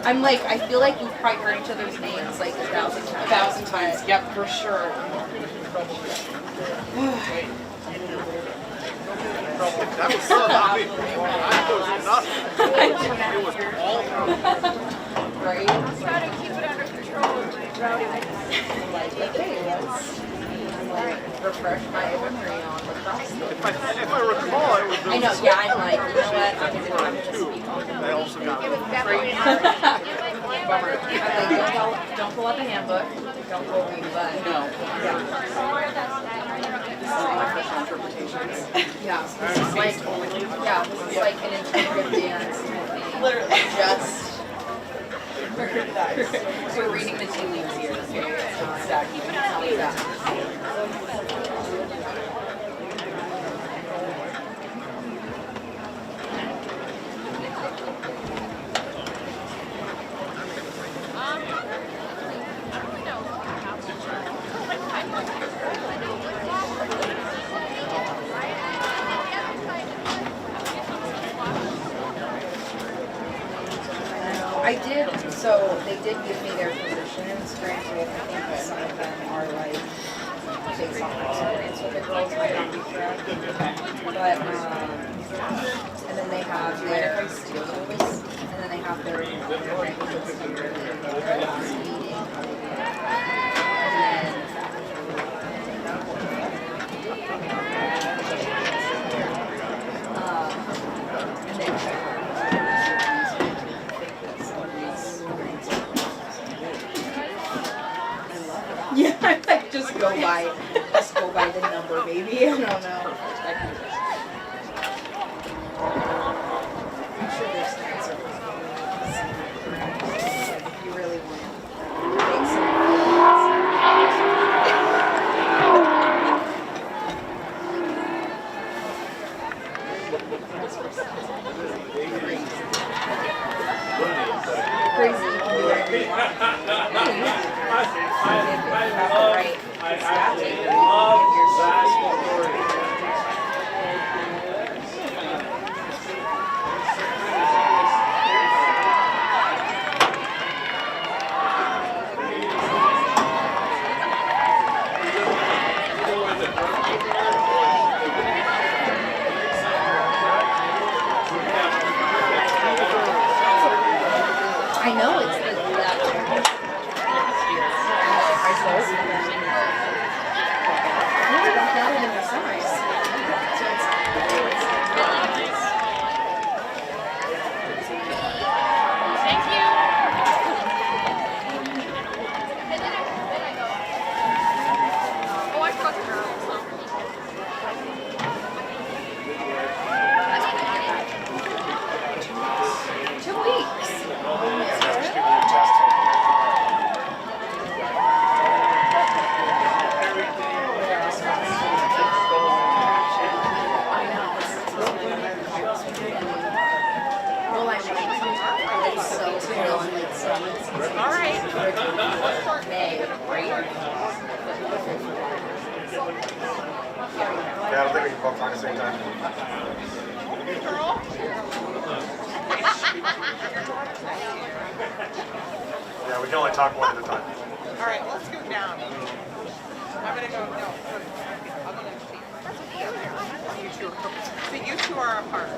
I'm like, I feel like we've probably heard each other's names like 1,000 times. 1,000 times, yep, for sure. That was so happy. I was nothing. It was all right? I'm trying to keep it under control with my rowdy. Like, okay, let's refresh my memory on lacrosse. If I recall, it was I know, yeah, I'm like, you know what? I'm just speak on I also got like, don't pull out the handbook. Don't pull me, but No. yeah, so this is like, this is like an interpretive dance. Literally. Just we're reading the tea leaves here. Exactly. I did, so they did give me their positions, granted, I think that some of them are like based on experience with the girls, might not be correct. But, and then they have their steals, and then they have their rankings here, their last meeting, and then Just go by the number, maybe. I don't know. I'm sure there's things that if you really want to make some. Crazy, you can do whatever you want. I know it's the Yeah, I don't think we can both talk at the same time. Yeah, we can only talk one at a time. All right, let's go down. I'm gonna go. No, I'll go next to you. You two are. So you two are apart.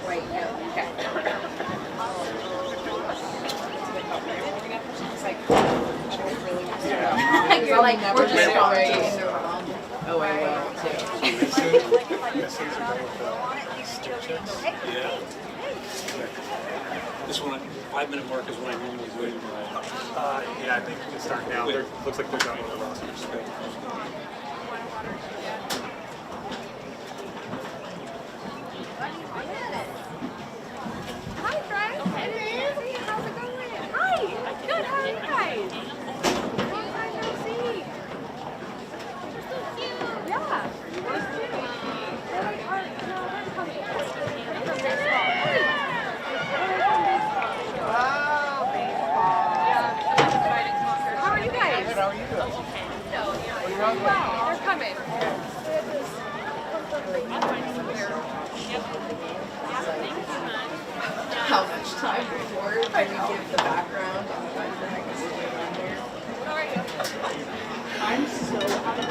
Right, yeah, okay. It's like, really messed up. You're like, we're just going to Oh, I will too. Yeah. This one, 5-minute mark is when I normally do it. Yeah, I think we can start now. Looks like they're done with the rosters. Hi, Frank. Hey, how's it going? Hi. Good. How are you guys? Long time no see. You're so cute. Yeah. Those two. They're like our homecoming. From baseball. Hey. Oh, baseball. Yeah. How are you guys? How are you doing? Wow. They're coming. how much time before I would give the background on the contract. How are you? I'm so out of it.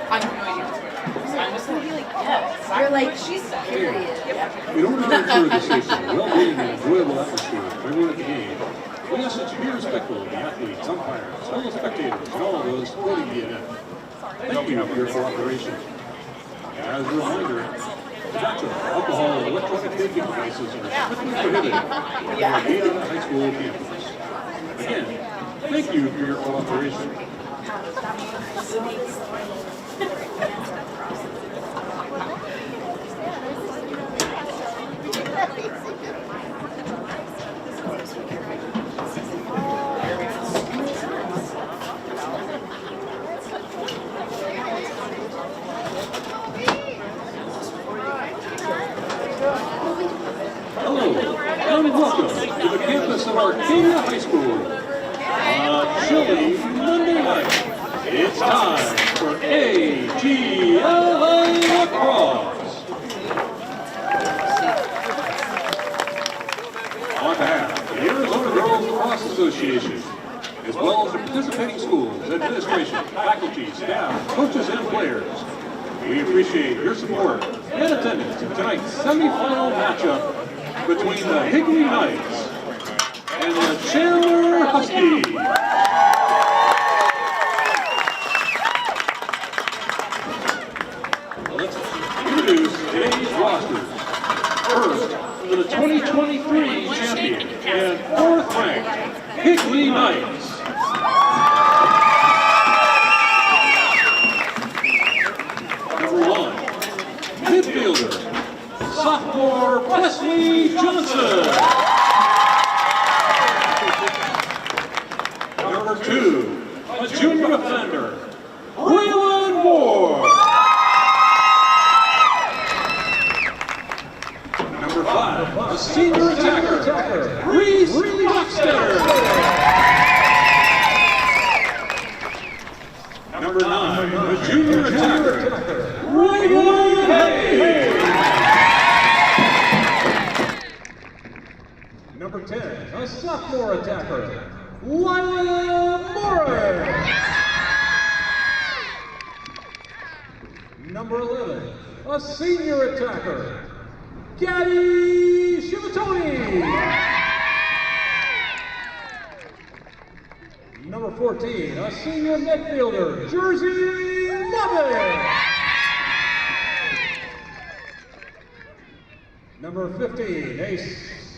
I'm no idea what's going on. I'm just gonna be like, yes. You're like, she's period. In order to ensure the safety, well-being, and enjoyable atmosphere for everyone at the game, we ask that you be respectful of the athletes, umpires, fellow spectators, and all of those supporting the event. Thank you for your cooperation. As a reminder, tobacco, alcohol, and electronic vaping devices are strictly prohibited on the AGLA High School campus. Again, thank you for your cooperation. and welcome to the campus of Arcadia High School. On a chilly Monday night, it's time for AGLA Lacrosse. On behalf of the Arizona Girls Lacrosse Association, as well as the participating schools, administration, faculty, staff, coaches, and players, we appreciate your support and attendance in tonight's semifinal matchup between the Higley Knights and the Chandler Huskies. Let's introduce today's rosters. First, for the 2023 champion and 4th ranked Higley Knights. Number 1, midfielder, sophomore Wesley Johnson. Number 2, a junior defender, Waylon Moore. Number 5, a senior attacker, Reese Rockstetter. Number 9, a junior attacker, Reagan Hayes. Number 10, a sophomore attacker, Lila Morris. Number 11, a senior attacker, Gabby Shivatoni. Number 14, a senior midfielder, Jersey Lovett. Number 15, a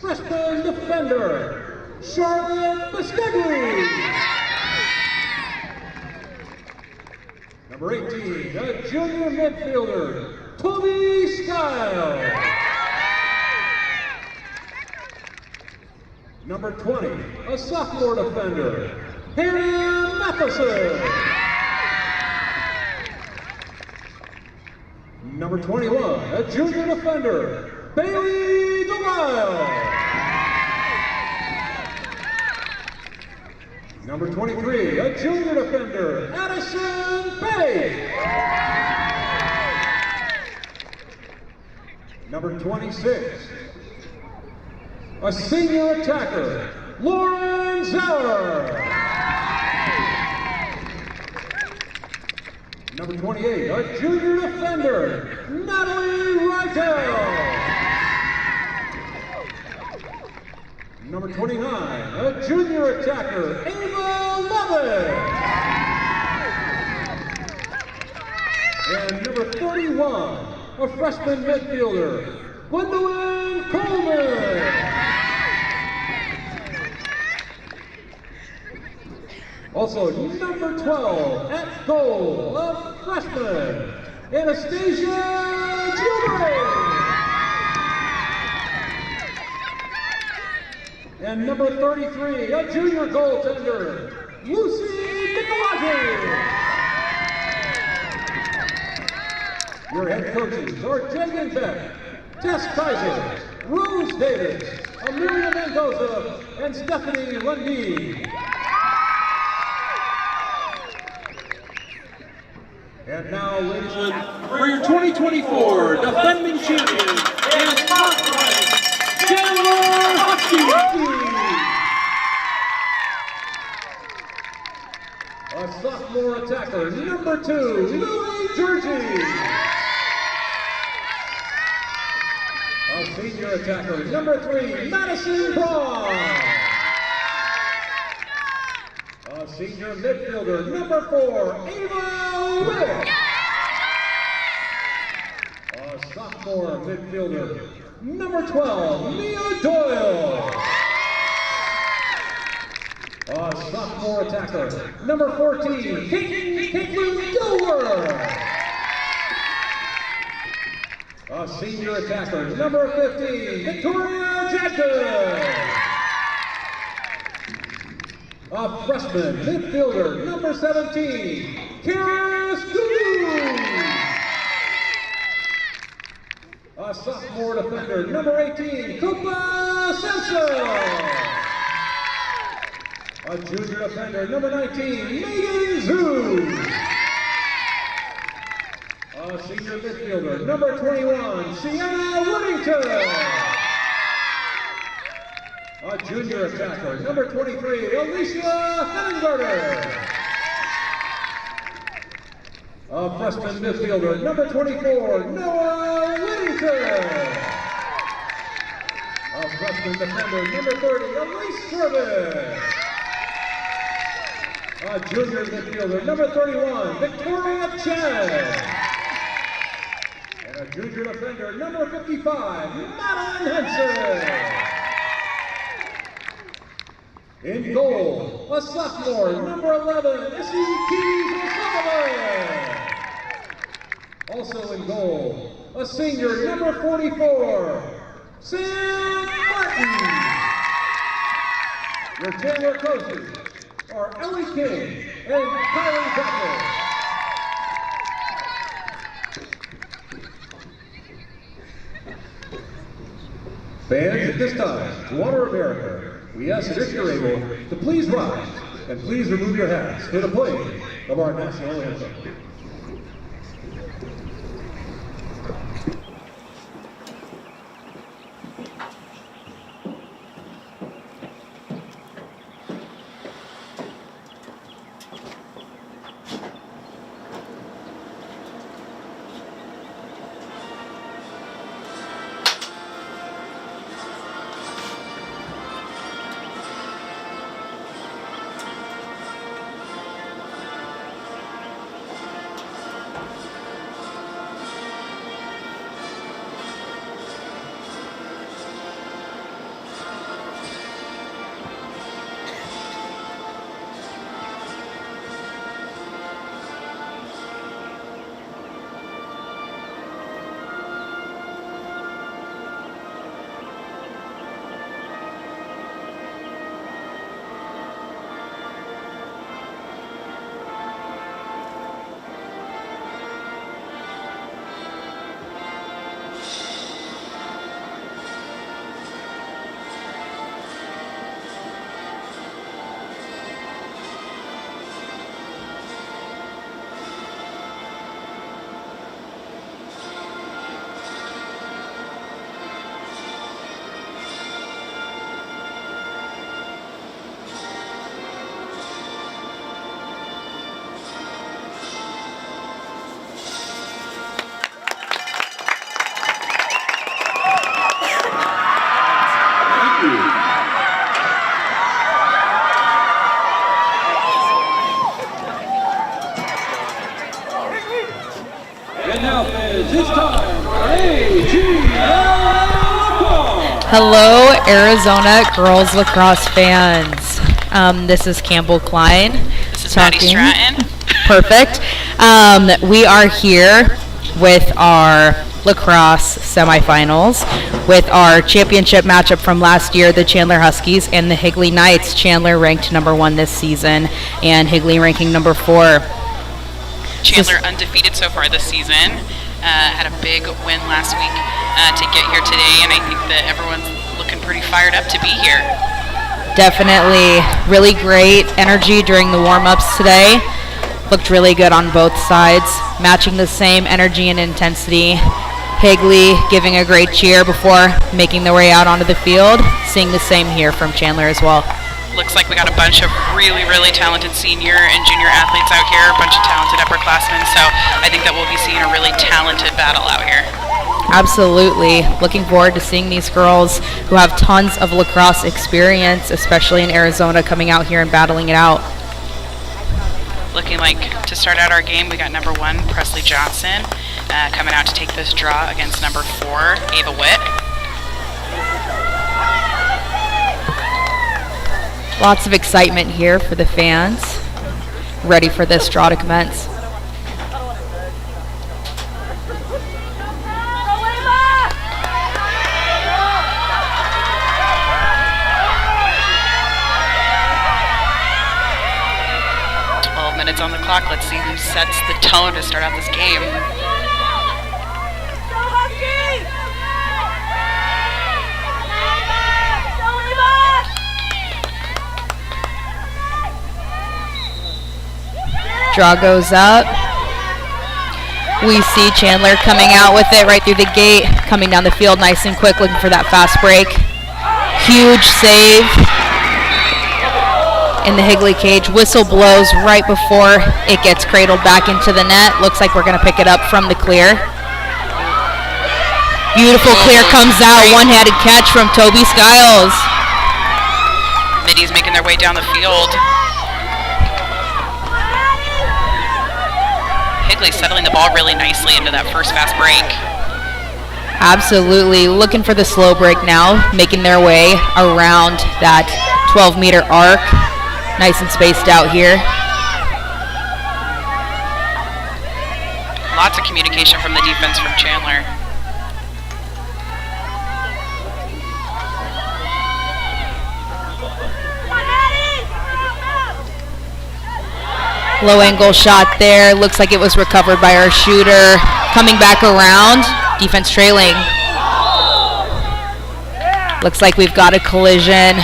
freshman defender, Charlotte Biscegli. Number 18, a junior midfielder, Toby Skyle. Number 20, a sophomore defender, Hannah Matheson. Number 21, a junior defender, Bailey DeLisle. Number 23, a junior defender, Addison Bay. Number 26, a senior attacker, Lauren Zeller. Number 28, a junior defender, Natalie Rytel. Number 29, a junior attacker, Ava Lovett. And number 31, a freshman midfielder, Gwendolyn Coleman. Also, number 12, at goal, a freshman, Anastasia Gilbert. And number 33, a junior goaltender, Lucy Nicolati. Your head coaches are Jagan Beck, Tess Kaiser, Rose Davis, Amelia Mendoza, and Stephanie Lundy. And now, ladies and gentlemen, for your 2024 defending champion and 4th ranked Chandler Huskies. A sophomore attacker, number 2, Lily Georgie. A senior attacker, number 3, Madison Braun. A senior midfielder, number 4, Ava Witt. A sophomore midfielder, number 12, Mia Doyle. A sophomore attacker, number 14, Caitlin Dilworth. A senior attacker, number 15, Victoria Jackson. A freshman midfielder, number 17, Kara Schoon. A A sophomore defender, number 18, Koopa Simpson. A junior defender, number 19, Megan Zhu. A senior midfielder, number 21, Sienna Whittington. A junior attacker, number 23, Alicia Henningsberger. A freshman midfielder, number 24, Noah Whittington. A freshman defender, number 30, Elise Trevin. A junior midfielder, number 31, Victoria Chen. And a junior defender, number 55, Madeline Henson. In goal, a sophomore, number 11, Issy Keys O'Sullivan. Also in goal, a senior, number 44, Sam Martin. Your Chandler coaches are Ellie King and Kylie Becker. Fans, at this time, to honor America, we ask that if you're able to please rise and please remove your hats for the playing of our national anthem. Hello, Arizona girls lacrosse fans. This is Campbell Klein. This is Maddie Stratton. Perfect. We are here with our lacrosse semifinals with our championship matchup from last year, the Chandler Huskies and the Higley Knights. Chandler ranked number 1 this season and Higley ranking number 4. Chandler undefeated so far this season. Had a big win last week to get here today, and I think that everyone's looking pretty fired up to be here. Definitely really great energy during the warm-ups today. Looked really good on both sides, matching the same energy and intensity. Higley giving a great cheer before making their way out onto the field. Seeing the same here from Chandler as well. Looks like we got a bunch of really, really talented senior and junior athletes out here, a bunch of talented upperclassmen, so I think that we'll be seeing a really talented battle out here. Absolutely. Looking forward to seeing these girls who have tons of lacrosse experience, especially in Arizona, coming out here and battling it out. Looking like to start out our game, we got number 1, Presley Johnson, coming out to take this draw against number 4, Ava Witt. Lots of excitement here for the fans, ready for this draw to commence. Minutes on the clock. Let's see who sets the tone to start out this game. Draw goes up. We see Chandler coming out with it right through the gate, coming down the field nice and quick, looking for that fast break. Huge save in the Higley cage. Whistle blows right before it gets cradled back into the net. Looks like we're going to pick it up from the clear. Beautiful clear comes out. One-handed catch from Toby Skiles. Middies making their way down the field. Higley settling the ball really nicely into that first fast break. Absolutely. Looking for the slow break now, making their way around that 12-meter arc. Nice and spaced out here. Lots of communication from the defense from Chandler. Low angle shot there. Looks like it was recovered by our shooter. Coming back around. Defense trailing. Looks like we've got a collision.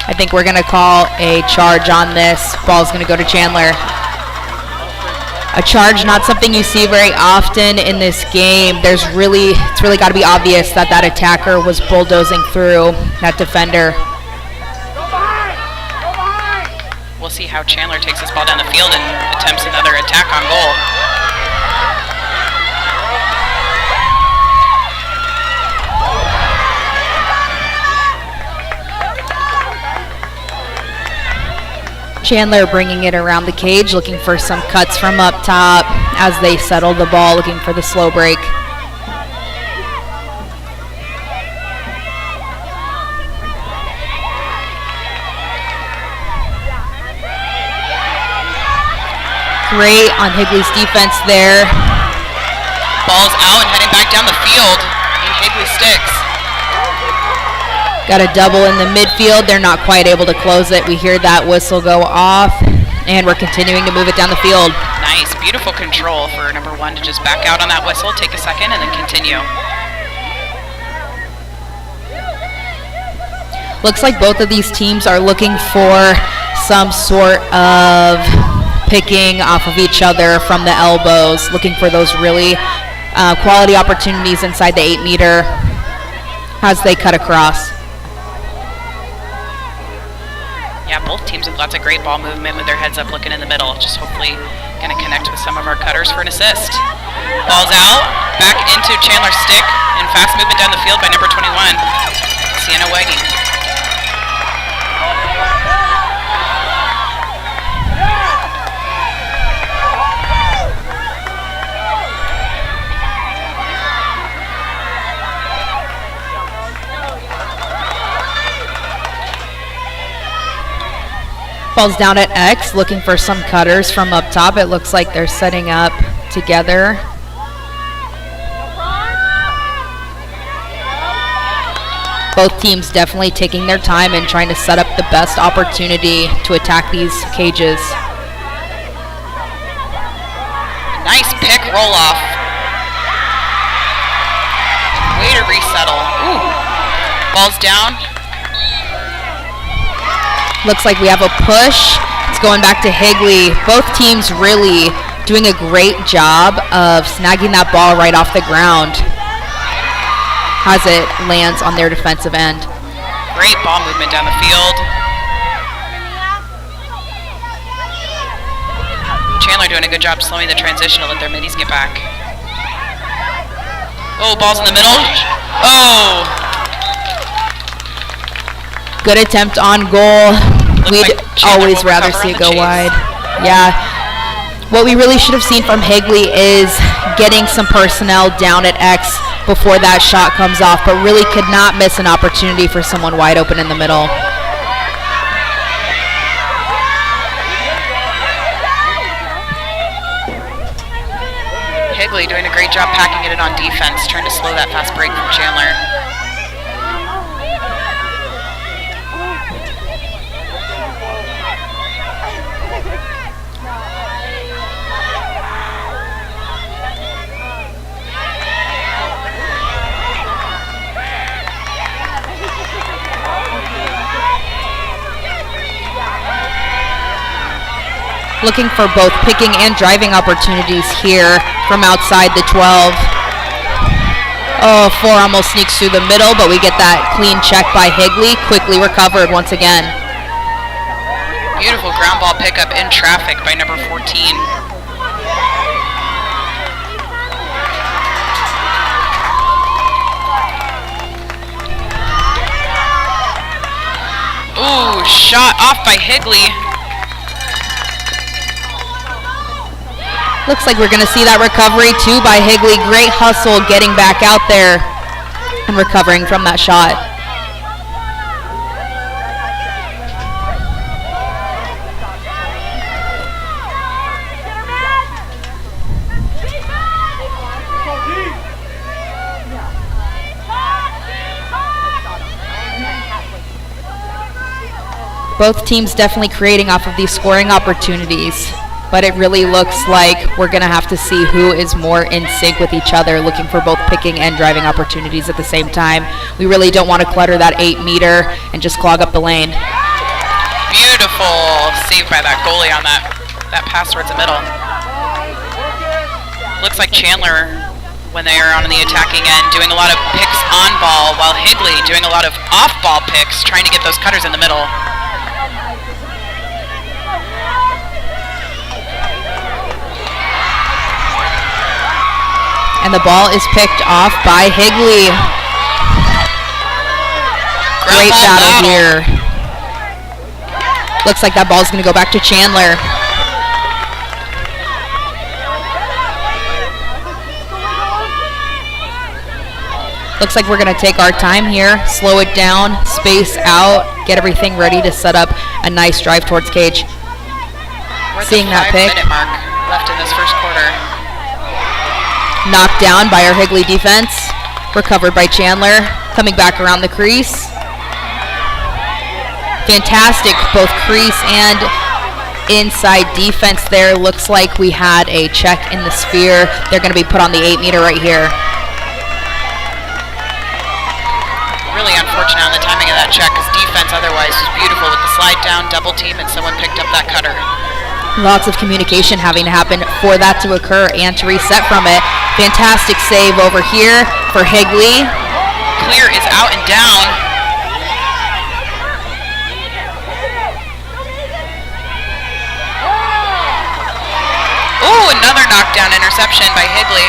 I think we're going to call a charge on this. Ball's going to go to Chandler. A charge, not something you see very often in this game. It's really got to be obvious that that attacker was bulldozing through that defender. We'll see how Chandler takes this ball down the field and attempts another attack on goal. Chandler bringing it around the cage, looking for some cuts from up top as they settle the ball, looking for the slow break. Great on Higley's defense there. Ball's out and heading back down the field in Higley sticks. Got a double in the midfield. They're not quite able to close it. We hear that whistle go off, and we're continuing to move it down the field. Nice, beautiful control for number one to just back out on that whistle, take a second, and then continue. Looks like both of these teams are looking for some sort of picking off of each other from the elbows, looking for those really quality opportunities inside the 8-meter as they cut across. Yeah, both teams with lots of great ball movement with their heads up looking in the middle. Just hopefully going to connect with some of our cutters for an assist. Ball's out, back into Chandler's stick, and fast movement down the field by number 21, Sienna Waggy. Ball's down at X, looking for some cutters from up top. It looks like they're setting up together. Both teams definitely taking their time and trying to set up the best opportunity to attack these cages. Nice pick roll off. Way to resettle. Ooh. Ball's down. Looks like we have a push. It's going back to Higley. Both teams really doing a great job of snagging that ball right off the ground as it lands on their defensive end. Great ball movement down the field. Chandler doing a good job slowing the transition to let their middies get back. Oh, ball's in the middle. Oh! Good attempt on goal. We'd like Chandler always will rather recover see on it the go chase. wide. Yeah. What we really should have seen from Higley is getting some personnel down at X before that shot comes off, but really could not miss an opportunity for someone wide open in the middle. Higley doing a great job packing it in on defense, trying to slow that fast break from Chandler. looking for both picking and driving opportunities here from outside the 12. Oh, 4 almost sneaks through the middle, but we get that clean check by Higley. Quickly recovered once again. Beautiful ground ball pickup in traffic by number 14. Ooh, shot off by Higley. Looks like we're going to see that recovery too by Higley. Great hustle getting back out there and recovering from that shot. Both teams definitely creating off of these scoring opportunities, but it really looks like we're going to have to see who is more in sync with each other, looking for both picking and driving opportunities at the same time. We really don't want to clutter that 8-meter and just clog up the lane. Beautiful save by that goalie on that pass towards the middle. Looks like Chandler, when they are on the attacking end, doing a lot of picks on ball, while Higley doing a lot of off-ball picks, trying to get those cutters in the middle. And the ball is picked off by Higley. Great battle here. Looks like that ball is going to go back to Chandler. Looks like we're going to take our time here, slow it down, space out, get everything ready to set up a nice drive towards cage. Seeing that pick. 5-minute mark left in this first quarter. Knocked down by our Higley defense. Recovered by Chandler. Coming back around the crease. Fantastic, both crease and inside defense there. Looks like we had a check in the sphere. They're going to be put on the 8-meter right here. Really unfortunate on the timing of that check, because defense otherwise was beautiful with the slide down, double team, and someone picked up that cutter. Lots of communication having to happen for that to occur and to reset from it. Fantastic save over here for Higley. Clear is out and down. Ooh, another knockdown interception by Higley.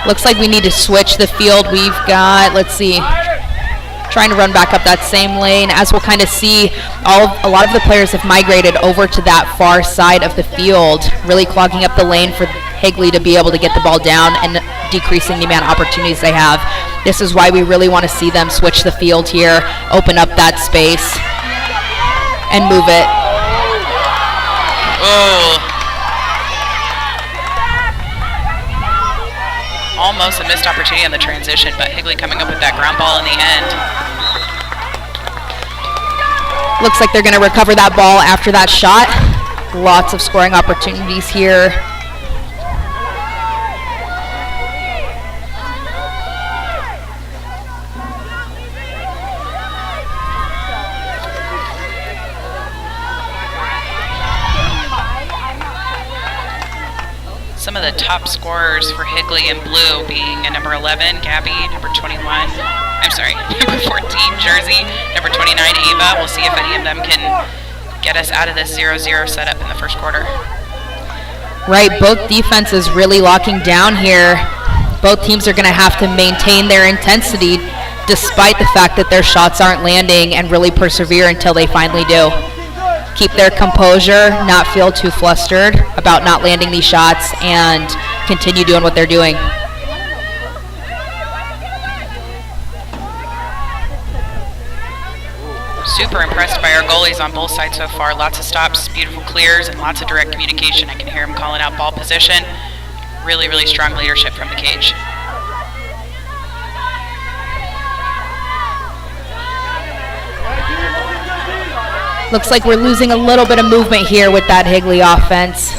Looks like we need to switch the field. We've got, let's see, trying to run back up that same lane. As we'll kind of see, a lot of the players have migrated over to that far side of the field, really clogging up the lane for Higley to be able to get the ball down and decreasing the amount of opportunities they have. This is why we really want to see them switch the field here, open up that space, and move it. Oh. Almost a missed opportunity on the transition, but Higley coming up with that ground ball in the end. Looks like they're going to recover that ball after that shot. Lots of scoring opportunities here. Some of the top scorers for Higley in blue being a number 11, Gabby, number 21, I'm sorry, number 14, Jersey, number 29, Ava. We'll see if any of them can get us out of this 0-0 setup in the first quarter. Right, both defenses really locking down here. Both teams are going to have to maintain their intensity despite the fact that their shots aren't landing, and really persevere until they finally do. Keep their composure, not feel too flustered about not landing these shots, and continue doing what they're doing. Super impressed by our goalies on both sides so far. Lots of stops, beautiful clears, and lots of direct communication. I can hear them calling out ball position. Really, really strong leadership from the cage. Looks like we're losing a little bit of movement here with that Higley offense,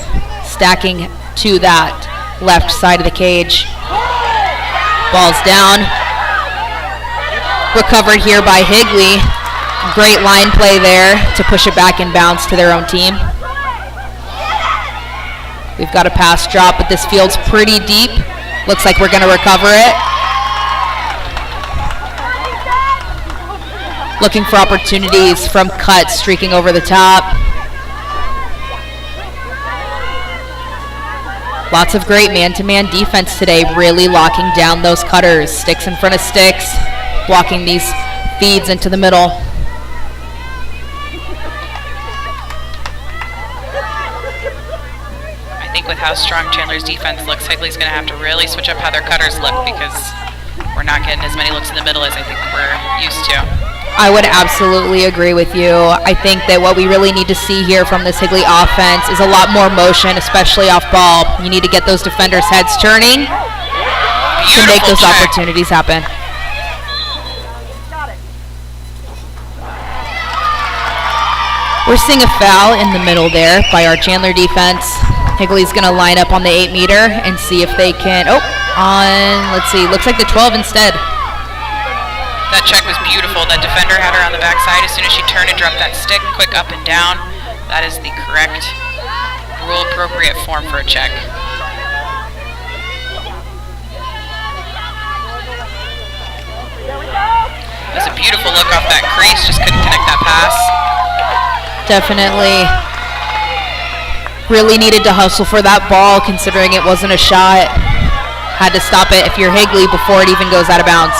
stacking to that left side of the cage. Ball's down. Recovered here by Higley. Great line play there to push it back in bounds to their own team. We've got a pass drop, but this field's pretty deep. Looks like we're going to recover it. Looking for opportunities from cuts, streaking over the top. Lots of great man-to-man defense today, really locking down those cutters. Sticks in front of sticks, blocking these feeds into the middle. I think with how strong Chandler's defense looks, Higley's going to have to really switch up how their cutters look because we're not getting as many looks in the middle as I think we're used to. I would absolutely agree with you. I think that what we really need to see here from this Higley offense is a lot more motion, especially off ball. You need to get those defenders' heads turning to make those opportunities happen. We're seeing a foul in the middle there by our Chandler defense. Higley's going to line up on the 8-meter and see if they can, let's see, looks like the 12 instead. That check was beautiful. That defender had her on the backside. As soon as she turned and dropped that stick, quick up and down. That is the correct, rule-appropriate form for a check. It was a beautiful look off that crease. Just couldn't connect that pass. Definitely really needed to hustle for that ball considering it wasn't a shot. Had to stop it if you're Higley before it even goes out of bounds.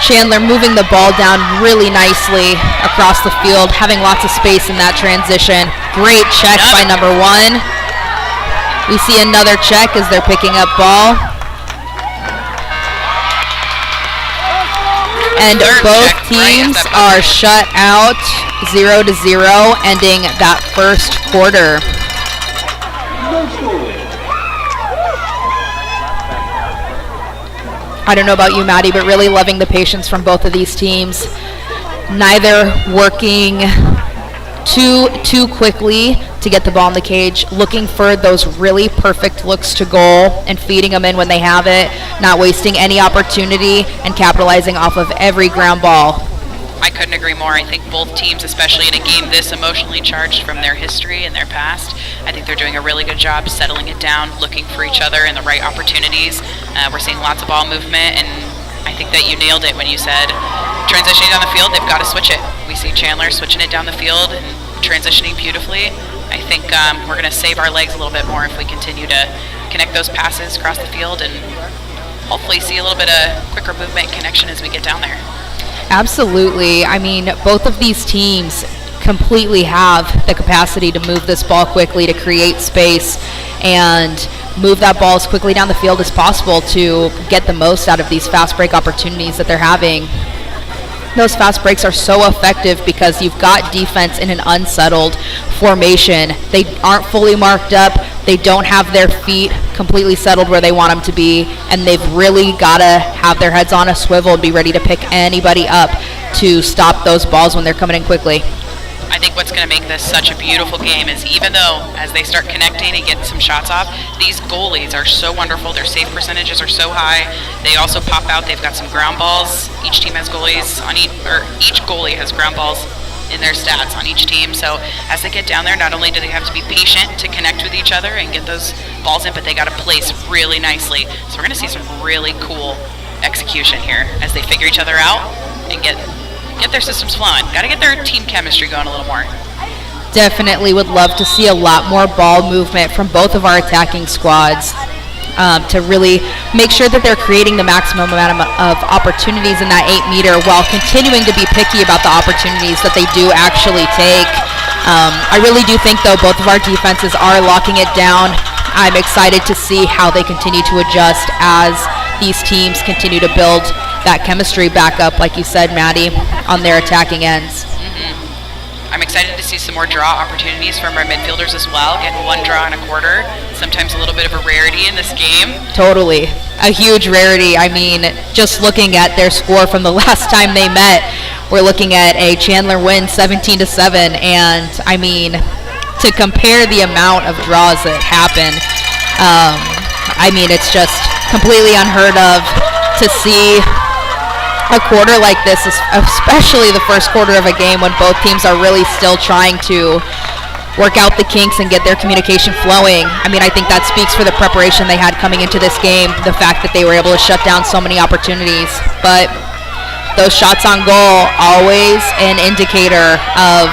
Chandler moving the ball down really nicely across the field, having lots of space in that transition. Great check by number 1. We see another check as they're picking up ball. And both teams are shut out 0-0, ending that first quarter. I don't know about you, Maddie, but really loving the patience from both of these teams. Neither working too quickly to get the ball in the cage, looking for those really perfect looks to goal and feeding them in when they have it, not wasting any opportunity and capitalizing off of every ground ball. I couldn't agree more. I think both teams, especially in a game this emotionally charged from their history and their past, I think they're doing a really good job settling it down, looking for each other and the right opportunities. We're seeing lots of ball movement, and I think that you nailed it when you said transitioning down the field, they've got to switch it. We see Chandler switching it down the field and transitioning beautifully. I think we're going to save our legs a little bit more if we continue to connect those passes across the field and hopefully see a little bit of quicker movement and connection as we get down there. Absolutely. I mean, both of these teams completely have the capacity to move this ball quickly, to create space, and move that ball as quickly down the field as possible to get the most out of these fast break opportunities that they're having. Those fast breaks are so effective because you've got defense in an unsettled formation. They aren't fully marked up. They don't have their feet completely settled where they want them to be, and they've really got to have their heads on a swivel and be ready to pick anybody up to stop those balls when they're coming in quickly. I think what's going to make this such a beautiful game is even though as they start connecting and getting some shots off, these goalies are so wonderful. Their save percentages are so high. They also pop out. They've got some ground balls. Each team has goalies on each goalie has ground balls in their stats on each team. So as they get down there, not only do they have to be patient to connect with each other and get those balls in, but they got to place really nicely. So we're going to see some really cool execution here as they figure each other out and get their systems flowing. Got to get their team chemistry going a little more. Definitely would love to see a lot more ball movement from both of our attacking squads to really make sure that they're creating the maximum amount of opportunities in that 8-meter while continuing to be picky about the opportunities that they do actually take. I really do think, though, both of our defenses are locking it down. I'm excited to see how they continue to adjust as these teams continue to build that chemistry back up, like you said, Maddie, on their attacking ends. I'm excited to see some more draw opportunities from our midfielders as well. Getting one draw in a quarter, sometimes a little bit of a rarity in this game. Totally. A huge rarity. I mean, just looking at their score from the last time they met, we're looking at a Chandler win 17-7, and I mean, to compare the amount of draws that happen I mean, it's just completely unheard of to see a quarter like this, especially the first quarter of a game when both teams are really still trying to work out the kinks and get their communication flowing. I mean, I think that speaks for the preparation they had coming into this game, the fact that they were able to shut down so many opportunities. But those shots on goal, always an indicator of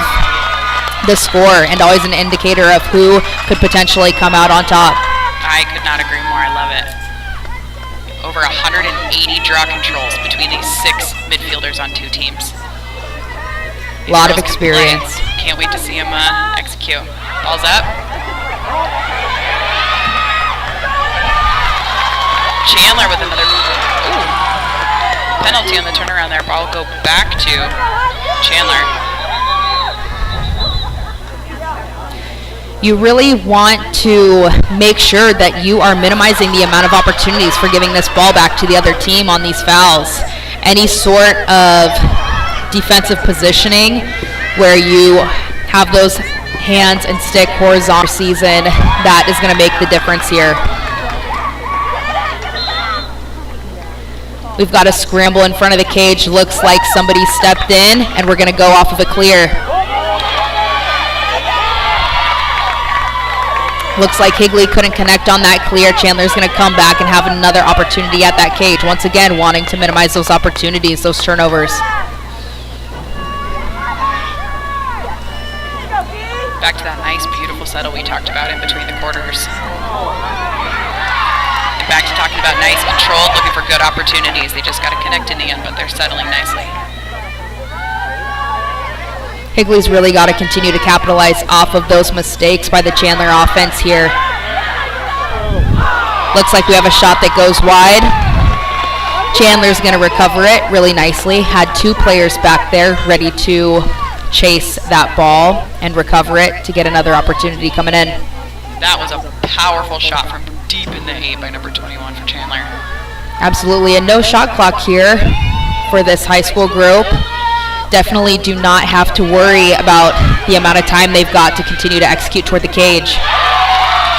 the score and always an indicator of who could potentially come out on top. I could not agree more. I love it. Over 180 draw controls between these 6 midfielders on 2 teams. A lot of experience. Can't wait to see him execute. Ball's up. Chandler with another penalty on the turnaround there. Ball will go back to Chandler. You really want to make sure that you are minimizing the amount of opportunities for giving this ball back to the other team on these fouls. Any sort of defensive positioning where you have those hands and stick horizontal season, that is going to make the difference here. We've got a scramble in front of the cage. Looks like somebody stepped in, and we're going to go off of a clear. Looks like Higley couldn't connect on that clear. Chandler's going to come back and have another opportunity at that cage. Once again, wanting to minimize those opportunities, those turnovers. Back to that nice, beautiful settle we talked about in between the quarters. And back to talking about nice, controlled, looking for good opportunities. They just got to connect in the end, but they're settling nicely. Higley's really got to continue to capitalize off of those mistakes by the Chandler offense here. Looks like we have a shot that goes wide. Chandler's going to recover it really nicely. Had 2 players back there ready to chase that ball and recover it to get another opportunity coming in. That was a powerful shot from deep in the 8 by number 21 for Chandler. Absolutely, and no shot clock here for this high school group. Definitely do not have to worry about the amount of time they've got to continue to execute toward the cage.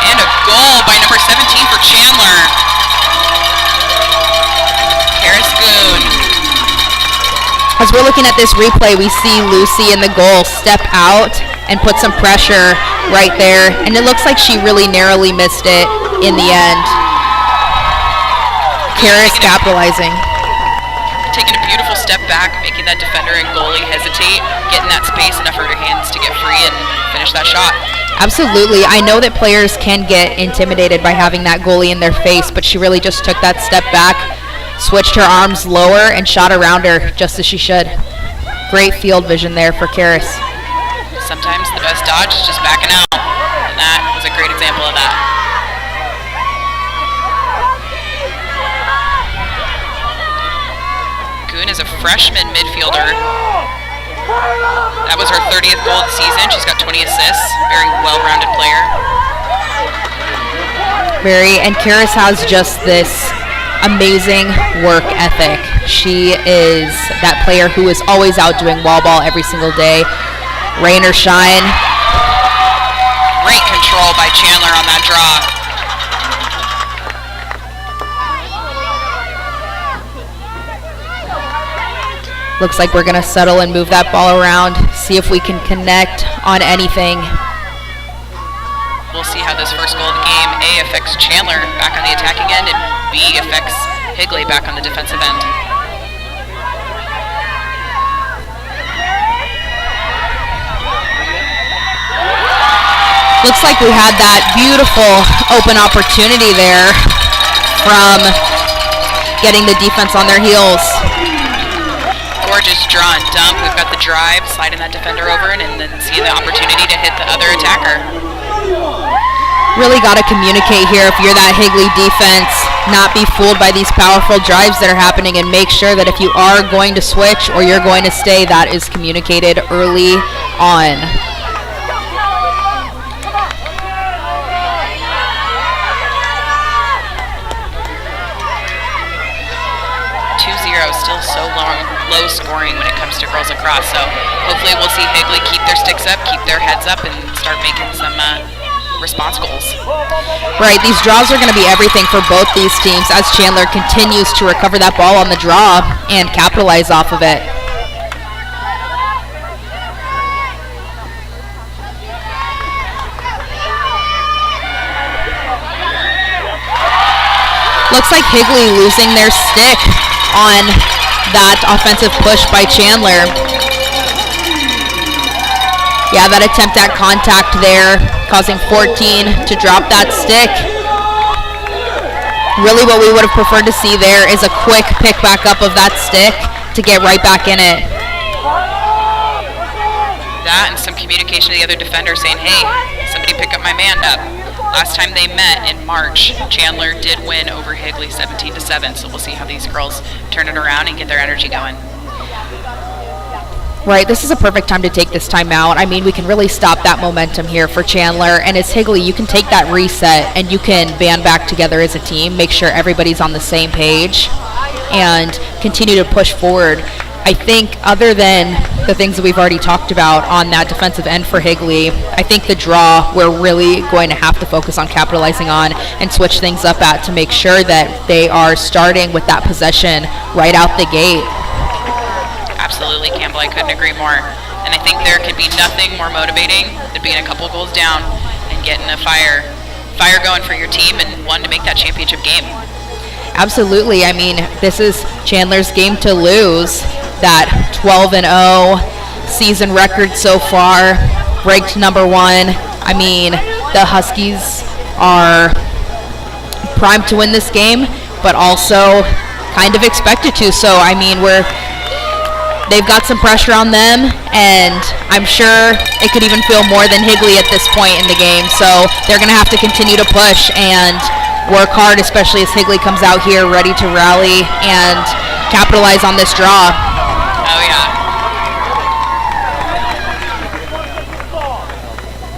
And a goal by number 17 for Chandler. Karis Goon. As we're looking at this replay, we see Lucy in the goal step out and put some pressure right there, and it looks like she really narrowly missed it in the end. Karis capitalizing. Taking a beautiful step back, making that defender and goalie hesitate, getting that space enough for her hands to get free and finish that shot. Absolutely. I know that players can get intimidated by having that goalie in their face, but she really just took that step back, switched her arms lower, and shot around her just as she should. Great field vision there for Karis. Sometimes the best dodge is just backing out, and that was a great example of that. Goon is a freshman midfielder. That was her 30th goal of the season. She's got 20 assists. Very well-rounded player. And Karis has just this amazing work ethic. She is that player who is always out doing wall ball every single day. Rain or shine. Great control by Chandler on that draw. Looks like we're going to settle and move that ball around, see if we can connect on anything. We'll see how this first goal of the game, A, affects Chandler back on the attacking end, and B, affects Higley back on the defensive end. Looks like we had that beautiful open opportunity there from getting the defense on their heels. Gorgeous draw and dump. We've got the drive, sliding that defender over, and then seeing the opportunity to hit the other attacker. Really got to communicate here if you're that Higley defense, not be fooled by these powerful drives that are happening, and make sure that if you are going to switch or you're going to stay, that is communicated early on. 2-0, still so low scoring when it comes to girls lacrosse. So hopefully we'll see Higley keep their sticks up, keep their heads up, and start making some response goals. Right, these draws are going to be everything for both these teams as Chandler continues to recover that ball on the draw and capitalize off of it. Looks like Higley losing their stick on that offensive push by Chandler. Yeah, that attempt at contact there, causing 14 to drop that stick. Really what we would have preferred to see there is a quick pick back up of that stick to get right back in it. That and some communication to the other defender saying, hey, somebody pick up my man up. Last time they met in March, Chandler did win over Higley 17-7, so we'll see how these girls turn it around and get their energy going. Right, this is a perfect time to take this time out. I mean, we can really stop that momentum here for Chandler, and as Higley, you can take that reset and you can band back together as a team, make sure everybody's on the same page, and continue to push forward. I think other than the things that we've already talked about on that defensive end for Higley, I think the draw we're really going to have to focus on capitalizing on and switch things up at to make sure that they are starting with that possession right out the gate. Absolutely, Campbell, I couldn't agree more. And I think there could be nothing more motivating than being a couple goals down and getting a fire going for your team and wanting to make that championship game. Absolutely. I mean, this is Chandler's game to lose. That 12-0 season record so far, ranked number 1. I mean, the Huskies are primed to win this game, but also kind of expected to. So, I mean, they've got some pressure on them, and I'm sure it could even feel more than Higley at this point in the game. So they're going to have to continue to push and work hard, especially as Higley comes out here ready to rally and capitalize on this draw. Oh, yeah.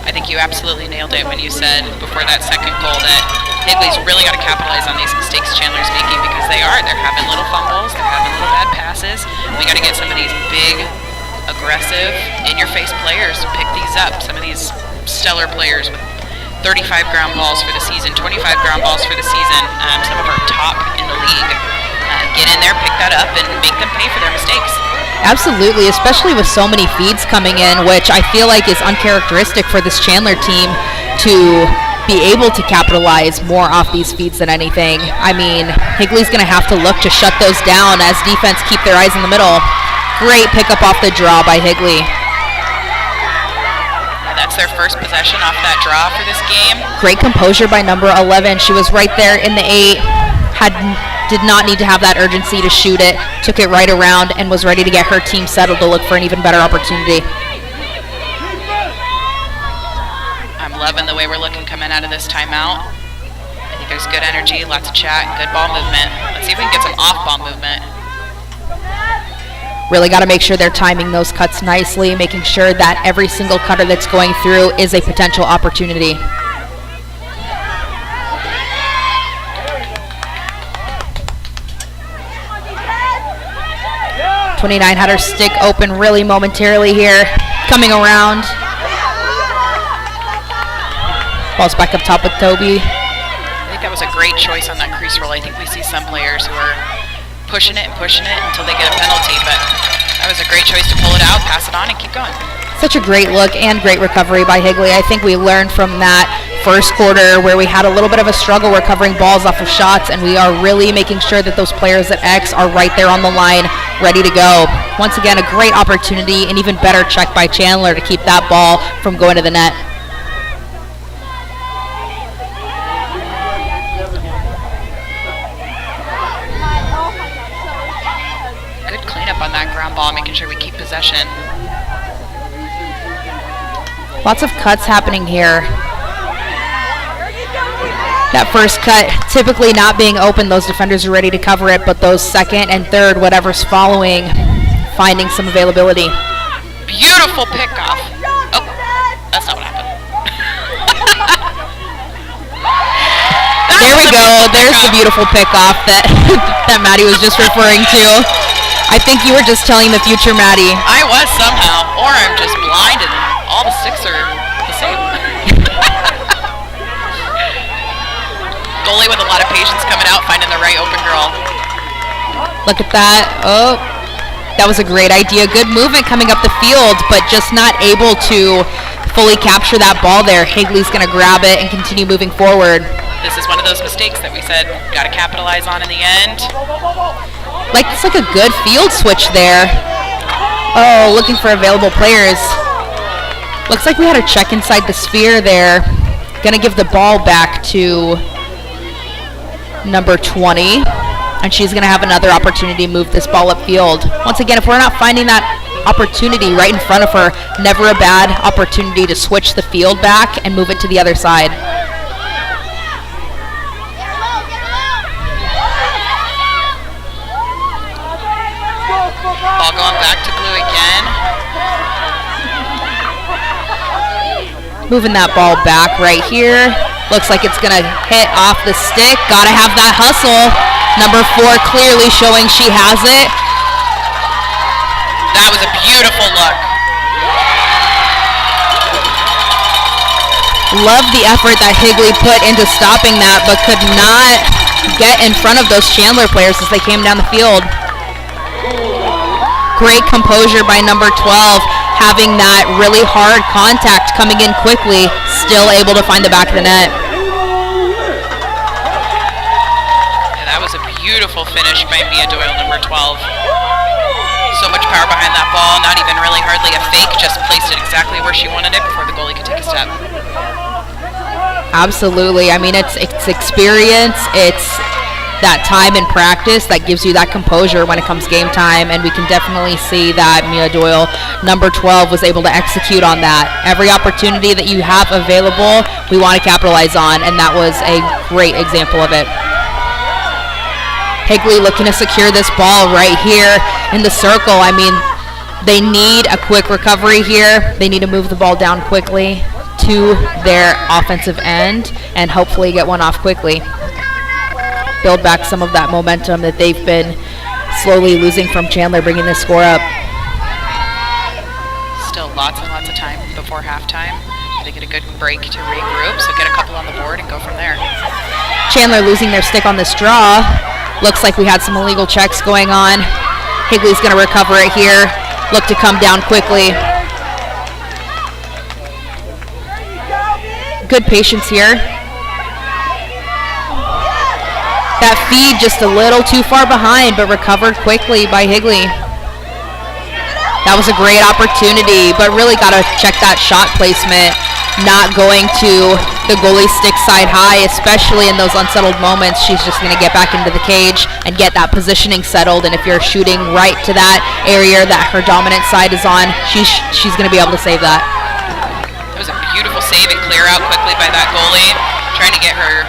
I think you absolutely nailed it when you said before that second goal that Higley's really got to capitalize on these mistakes Chandler's making, because they're having little fumbles, they're having little bad passes. We got to get some of these big, aggressive, in-your-face players to pick these up. Some of these stellar players with 35 ground balls for the season, 25 ground balls for the season, some of our top in the league. Get in there, pick that up, and make them pay for their mistakes. Absolutely, especially with so many feeds coming in, which I feel like is uncharacteristic for this Chandler team to be able to capitalize more off these feeds than anything. I mean, Higley's going to have to look to shut those down as defense keep their eyes in the middle. Great pickup off the draw by Higley. That's their first possession off that draw for this game. Great composure by number 11. She was right there in the 8. Did not need to have that urgency to shoot it. Took it right around and was ready to get her team settled to look for an even better opportunity. I'm loving the way we're looking coming out of this timeout. I think there's good energy, lots of chat, good ball movement. Let's see if we can get some off-ball movement. Really got to make sure they're timing those cuts nicely, making sure that every single cutter that's going through is a potential opportunity. 29 had her stick open really momentarily here, coming around. Ball's back up top with Toby. I think that was a great choice on that crease roll. I think we see some players who are pushing it until they get a penalty, but that was a great choice to pull it out, pass it on, and keep going. Such a great look and great recovery by Higley. I think we learned from that first quarter where we had a little bit of a struggle recovering balls off of shots, and we are really making sure that those players at X are right there on the line, ready to go. Once again, a great opportunity, an even better check by Chandler to keep that ball from going to the net. Good cleanup on that ground ball, making sure we keep possession. Lots of cuts happening here. That first cut typically not being open, those defenders are ready to cover it, but those second and third, whatever's following, finding some availability. Beautiful pickoff. Oh, that's not what happened. There we go. There's the beautiful pickoff that that Maddie was just referring to. I think you were just telling the future Maddie. I was somehow, or I'm just blind and all the sticks are the same. Goalie with a lot of patience coming out, finding the right open girl. Look at that. Oh, that was a great idea. Good movement coming up the field, but just not able to fully capture that ball there. Higley's going to grab it and continue moving forward. This is one of those mistakes that we said got to capitalize on in the end. It's like a good field switch there. Oh, looking for available players. Looks like we had a check inside the sphere there. Gonna give the ball back to number 20. And she's gonna have another opportunity to move this ball upfield. Once again, if we're not finding that opportunity right in front of her, never a bad opportunity to switch the field back and move it to the other side. Ball going back to blue again. Moving that ball back right here. Looks like it's gonna hit off the stick. Gotta have that hustle. Number 4 clearly showing she has it. That was a beautiful look. Love the effort that Higley put into stopping that, but could not get in front of those Chandler players as they came down the field. Great composure by number 12, having that really hard contact coming in quickly, still able to find the back of the net. Yeah, that was a beautiful finish by Mia Doyle, number 12. So much power behind that ball, not even really hardly a fake, just placed it exactly where she wanted it before the goalie could take a step. Absolutely. I mean, it's experience, it's that time and practice that gives you that composure when it comes game time, and we can definitely see that Mia Doyle, number 12, was able to execute on that. Every opportunity that you have available, we want to capitalize on, and that was a great example of it. Higley looking to secure this ball right here in the circle. I mean, they need a quick recovery here. They need to move the ball down quickly to their offensive end and hopefully get one off quickly. Build back some of that momentum that they've been slowly losing from Chandler, bringing this score up. Still lots and lots of time before halftime. They get a good break to regroup, so get a couple on the board and go from there. Chandler losing their stick on this draw. Looks like we had some illegal checks going on. Higley's going to recover it here. Look to come down quickly. Good patience here. That feed just a little too far behind, but recovered quickly by Higley. That was a great opportunity, but really got to check that shot placement. Not going to the goalie stick side high, especially in those unsettled moments. She's just going to get back into the cage and get that positioning settled. And if you're shooting right to that area that her dominant side is on, she's going to be able to save that. It was a beautiful save and clear out quickly by that goalie, trying to get her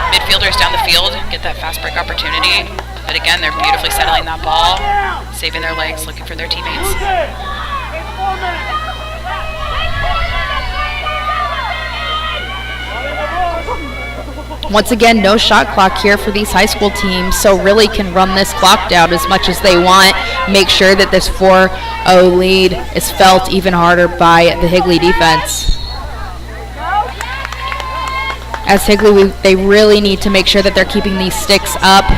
midfielders down the field, get that fast break opportunity. But again, they're beautifully settling that ball, saving their legs, looking for their teammates. Once again, no shot clock here for these high school teams, so really can run this clock down as much as they want. Make sure that this 4-0 lead is felt even harder by the Higley defense. As Higley, they really need to make sure that they're keeping these sticks up,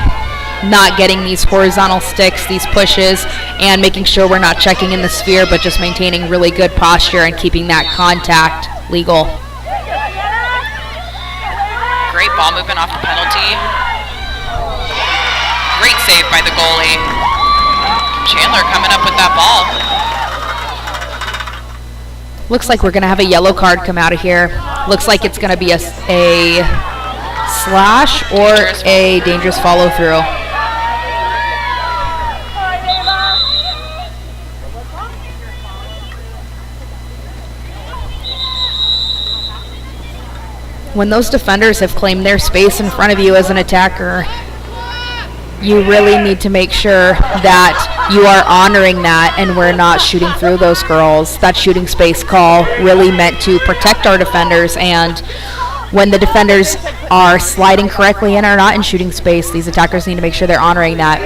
not getting these horizontal sticks, these pushes, and making sure we're not checking in the sphere, but just maintaining really good posture and keeping that contact legal. Great ball movement off the penalty. Great save by the goalie. Chandler coming up with that ball. Looks like we're going to have a yellow card come out of here. Looks like it's going to be a slash or a dangerous follow through. When those defenders have claimed their space in front of you as an attacker, you really need to make sure that you are honoring that and we're not shooting through those girls. That shooting space call really meant to protect our defenders, and when the defenders are sliding correctly and are not in shooting space, these attackers need to make sure they're honoring that.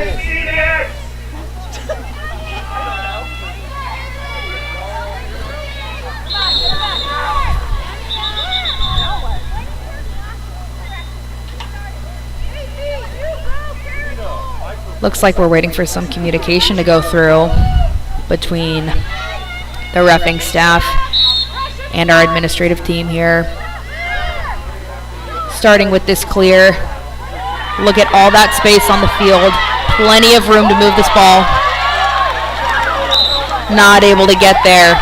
Looks like we're waiting for some communication to go through between the reffing staff and our administrative team here. Starting with this clear. Look at all that space on the field. Plenty of room to move this ball. Not able to get there.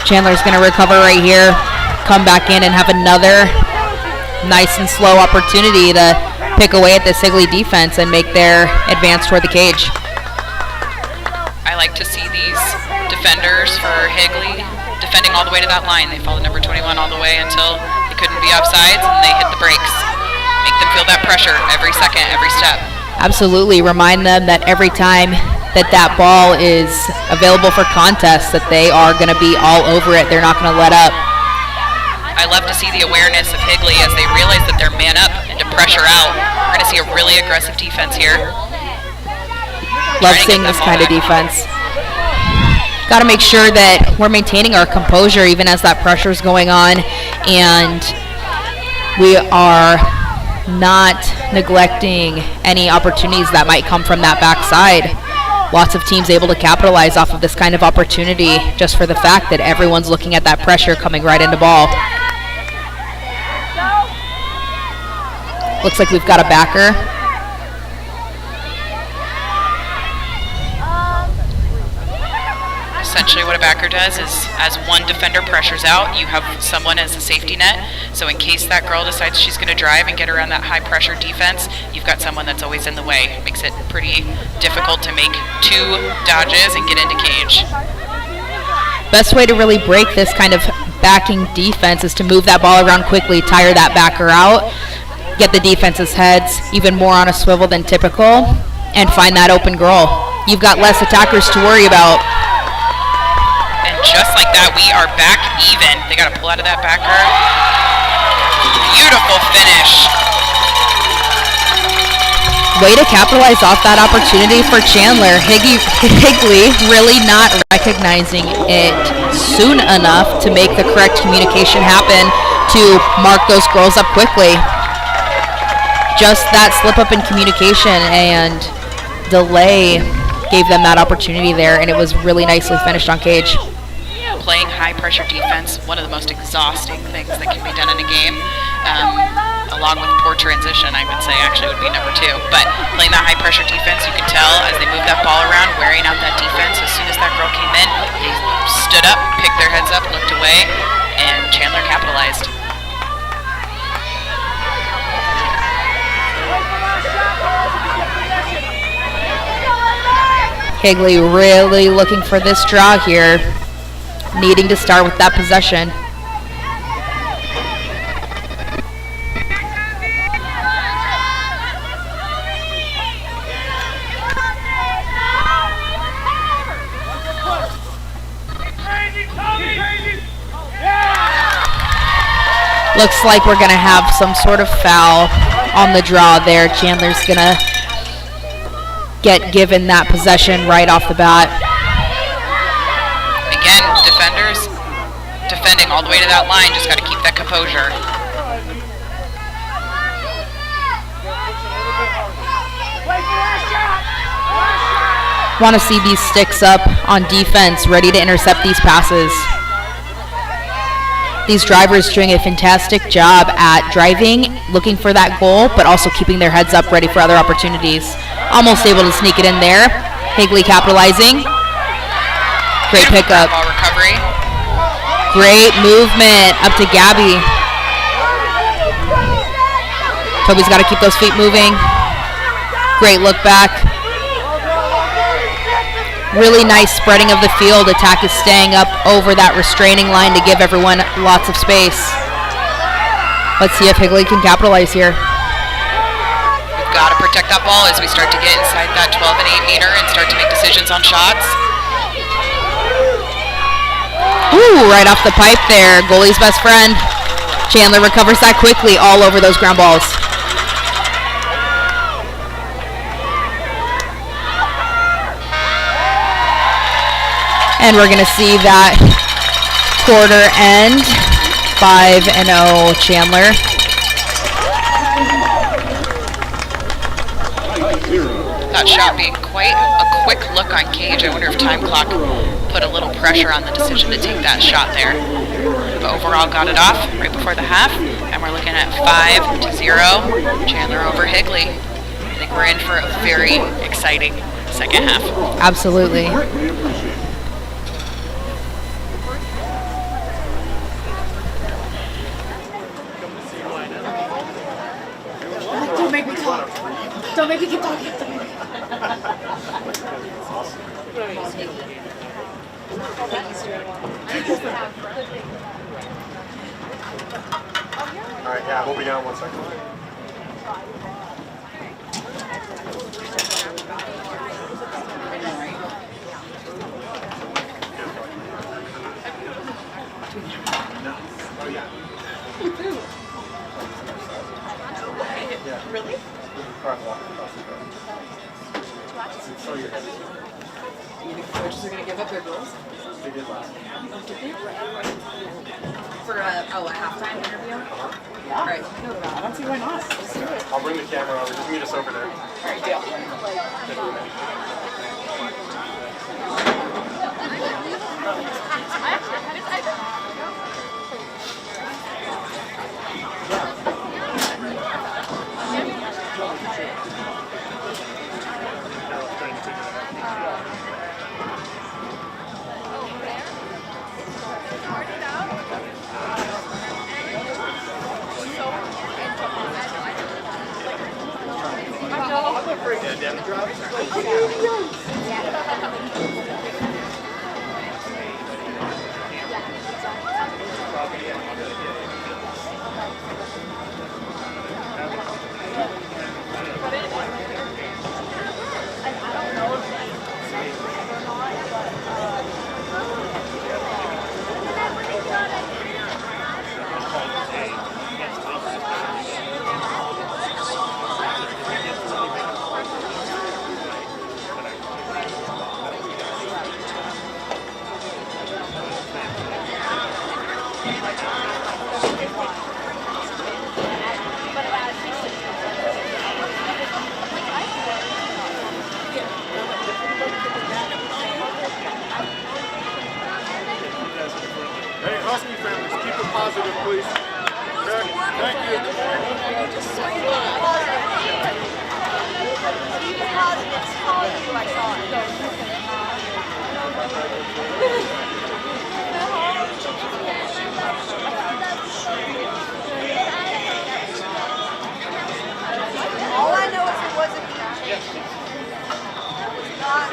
Chandler's going to recover right here, come back in and have another nice and slow opportunity to pick away at this Higley defense and make their advance toward the cage. I like to see these defenders for Higley defending all the way to that line. They followed number 21 all the way until they couldn't be offsides and they hit the brakes. Make them feel that pressure every second, every step. Absolutely. Remind them that every time that ball is available for contest, that they are going to be all over it. They're not going to let up. I love to see the awareness of Higley as they realize that they're man up and to pressure out. We're going to see a really aggressive defense here. Love seeing this kind of defense. Got to make sure that we're maintaining our composure even as that pressure is going on, and we are not neglecting any opportunities that might come from that backside. Lots of teams able to capitalize off of this kind of opportunity just for the fact that everyone's looking at that pressure coming right into ball. Looks like we've got a backer. Essentially what a backer does is as one defender pressures out, you have someone as a safety net. So in case that girl decides she's going to drive and get around that high pressure defense, you've got someone that's always in the way. It makes it pretty difficult to make two dodges and get into cage. Best way to really break this kind of backing defense is to move that ball around quickly, tire that backer out, get the defense's heads even more on a swivel than typical, and find that open girl. You've got less attackers to worry about. And just like that, we are back even. They got to pull out of that backer. Beautiful finish. Way to capitalize off that opportunity for Chandler. Higley really not recognizing it soon enough to make the correct communication happen to mark those girls up quickly. Just that slip up in communication and delay gave them that opportunity there, and it was really nicely finished on cage. Playing high pressure defense, one of the most exhausting things that can be done in a game, along with poor transition, I would say actually would be number 2. But playing that high pressure defense, you could tell as they moved that ball around, wearing out that defense. As soon as that girl came in, they stood up, picked their heads up, looked away, and Chandler capitalized. Higley really looking for this draw here, needing to start with that possession. Looks like we're going to have some sort of foul on the draw there. Chandler's going to get given that possession right off the bat. Again, defenders defending all the way to that line, just got to keep that composure. Want to see these sticks up on defense, ready to intercept these passes. These drivers doing a fantastic job at driving, looking for that goal, but also keeping their heads up, ready for other opportunities. Almost able to sneak it in there. Higley capitalizing. Great pickup. Ball recovery. Great movement up to Gabby. Toby's got to keep those feet moving. Great look back. Really nice spreading of the field. Attack is staying up over that restraining line to give everyone lots of space. Let's see if Higley can capitalize here. We've got to protect that ball as we start to get inside that 12 and 8 meter and start to make decisions on shots. Ooh, right off the pipe there. Goalie's best friend. Chandler recovers that quickly all over those ground balls. And we're going to see that quarter end, 5-0 Chandler. that shot being quite a quick look on Cage. I wonder if time clock put a little pressure on the decision to take that shot there. But overall got it off right before the half, and we're looking at 5-0, Chandler over Higley. I think we're in for a very exciting second half. Absolutely. Greatly appreciated. Don't make me talk. Don't make me keep talking. Don't make me. All right, yeah, we'll be down 1 second. Really? You think the coaches are going to give up their goals? They did last. For a halftime interview? Yeah. All right. I don't see why not. Let's do it. I'll bring the camera over. Just meet us over there. All right, deal. Hey, Husky families, keep it positive, please. Okay? Thank you. All I know is it wasn't me. It was not.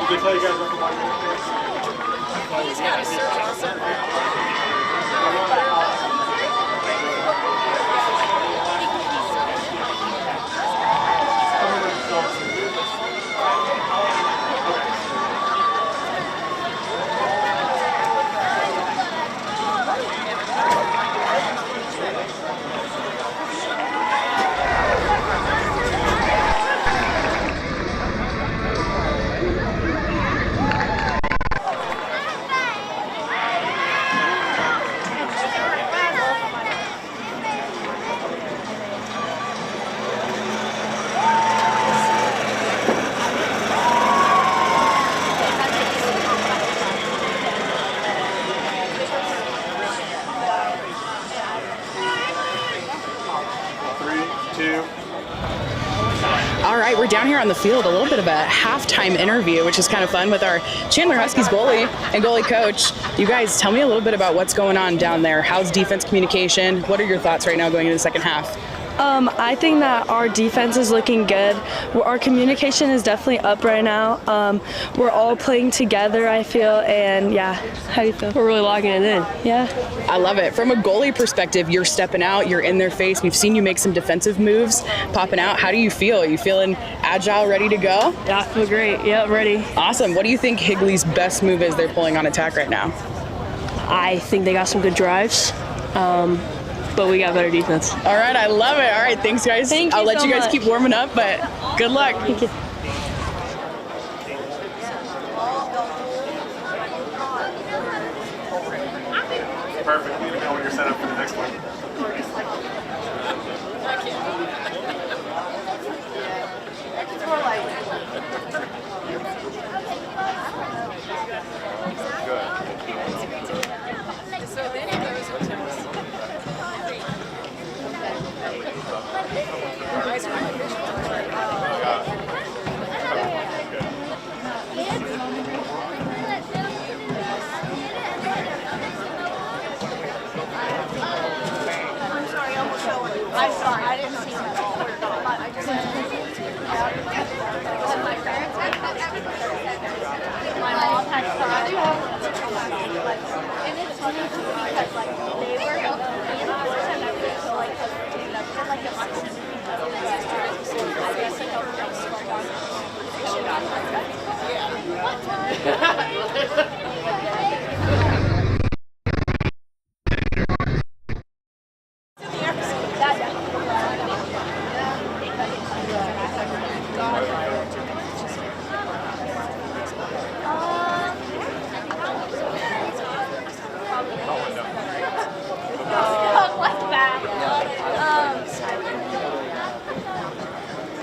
Did they tell you guys what He's got a search. down here on the field, a little bit of a halftime interview, which is kind of fun with our Chandler Huskies goalie and goalie coach. You guys, tell me a little bit about what's going on down there. How's defense communication? What are your thoughts right now going into the second half? I think that our defense is looking good. Our communication is definitely up right now. We're all playing together, I feel, and yeah. How do you feel? We're really locking it in. Yeah. I love it. From a goalie perspective, you're stepping out, you're in their face. We've seen you make some defensive moves popping out. How do you feel? Are you feeling agile, ready to go? Yeah, I feel great. Yeah, ready. Awesome. What do you think Higley's best move is they're pulling on attack right now? I think they got some good drives. But we got better defense. All right, I love it. All right, thanks, guys. Thank you I'll let so you guys much. keep warming up, but good luck. Thank you. Perfect. You know when you're set up for the next one. So then it goes into I'm sorry, I didn't see that at all. I just my parents had my mom had cried. And it's funny too because like they were me and the boys have never been so like a month since each other. I guess like a real smart like that.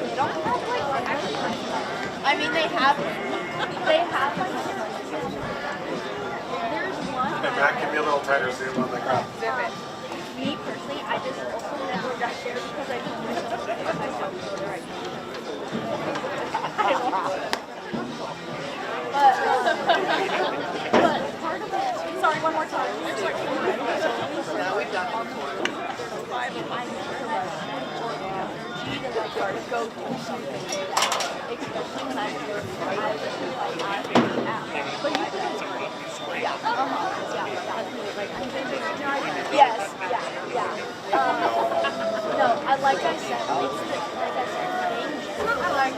They don't have like I mean they have like there's one. The back can be a little tighter zoom on the crowd. Me personally, I just also never got there because I don't know the right. But part of it, sorry, one more time. now we've done all Go do something like that, especially when I feel but you can yes, yeah. No, like I said, it's the, like I said, I like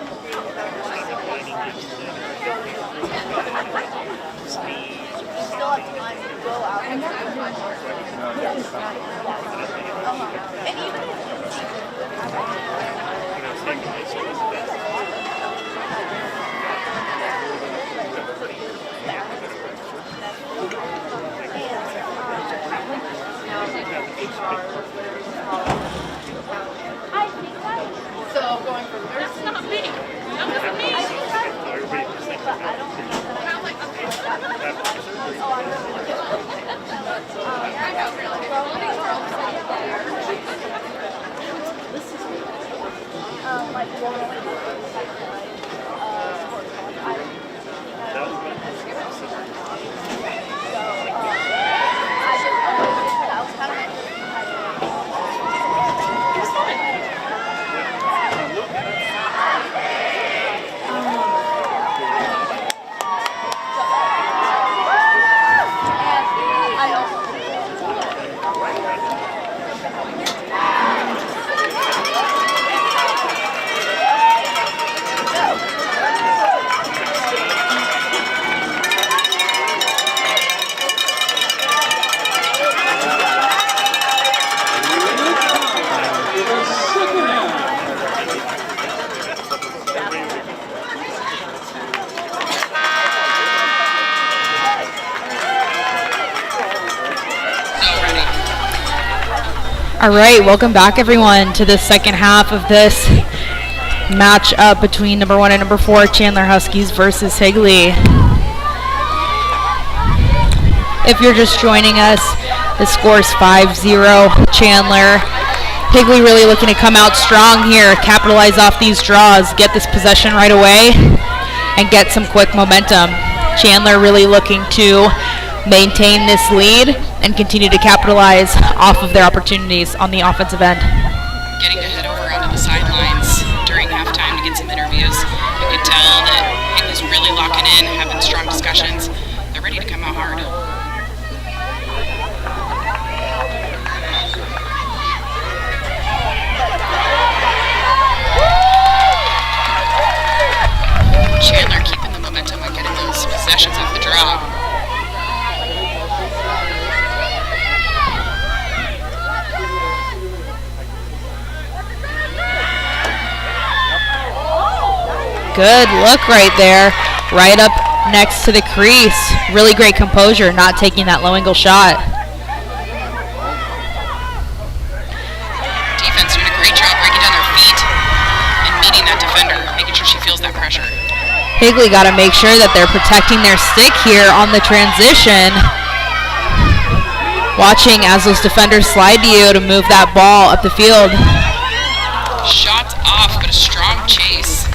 you still have time to go out and yes, and even if so going from that's not me. That was me. But I don't think All right, welcome back everyone to the second half of this matchup between number 1 and number 4 Chandler Huskies versus Higley. If you're just joining us, the score is 5-0 Chandler. Higley really looking to come out strong here, capitalize off these draws, get this possession right away, and get some quick momentum. Chandler really looking to maintain this lead and continue to capitalize off of their opportunities on the offensive end. Getting to head over onto the sidelines during halftime to get some interviews. You can tell that Higley's really locking in, having strong discussions. They're ready to come out hard. Chandler keeping the momentum and getting those possessions off the draw. Good look right there, right up next to the crease. Really great composure, not taking that low angle shot. Defense doing a great job breaking down their feet and meeting that defender, making sure she feels that pressure. Higley got to make sure that they're protecting their stick here on the transition. Watching as those defenders slide to you to move that ball up the field. Shots off, but a strong chase.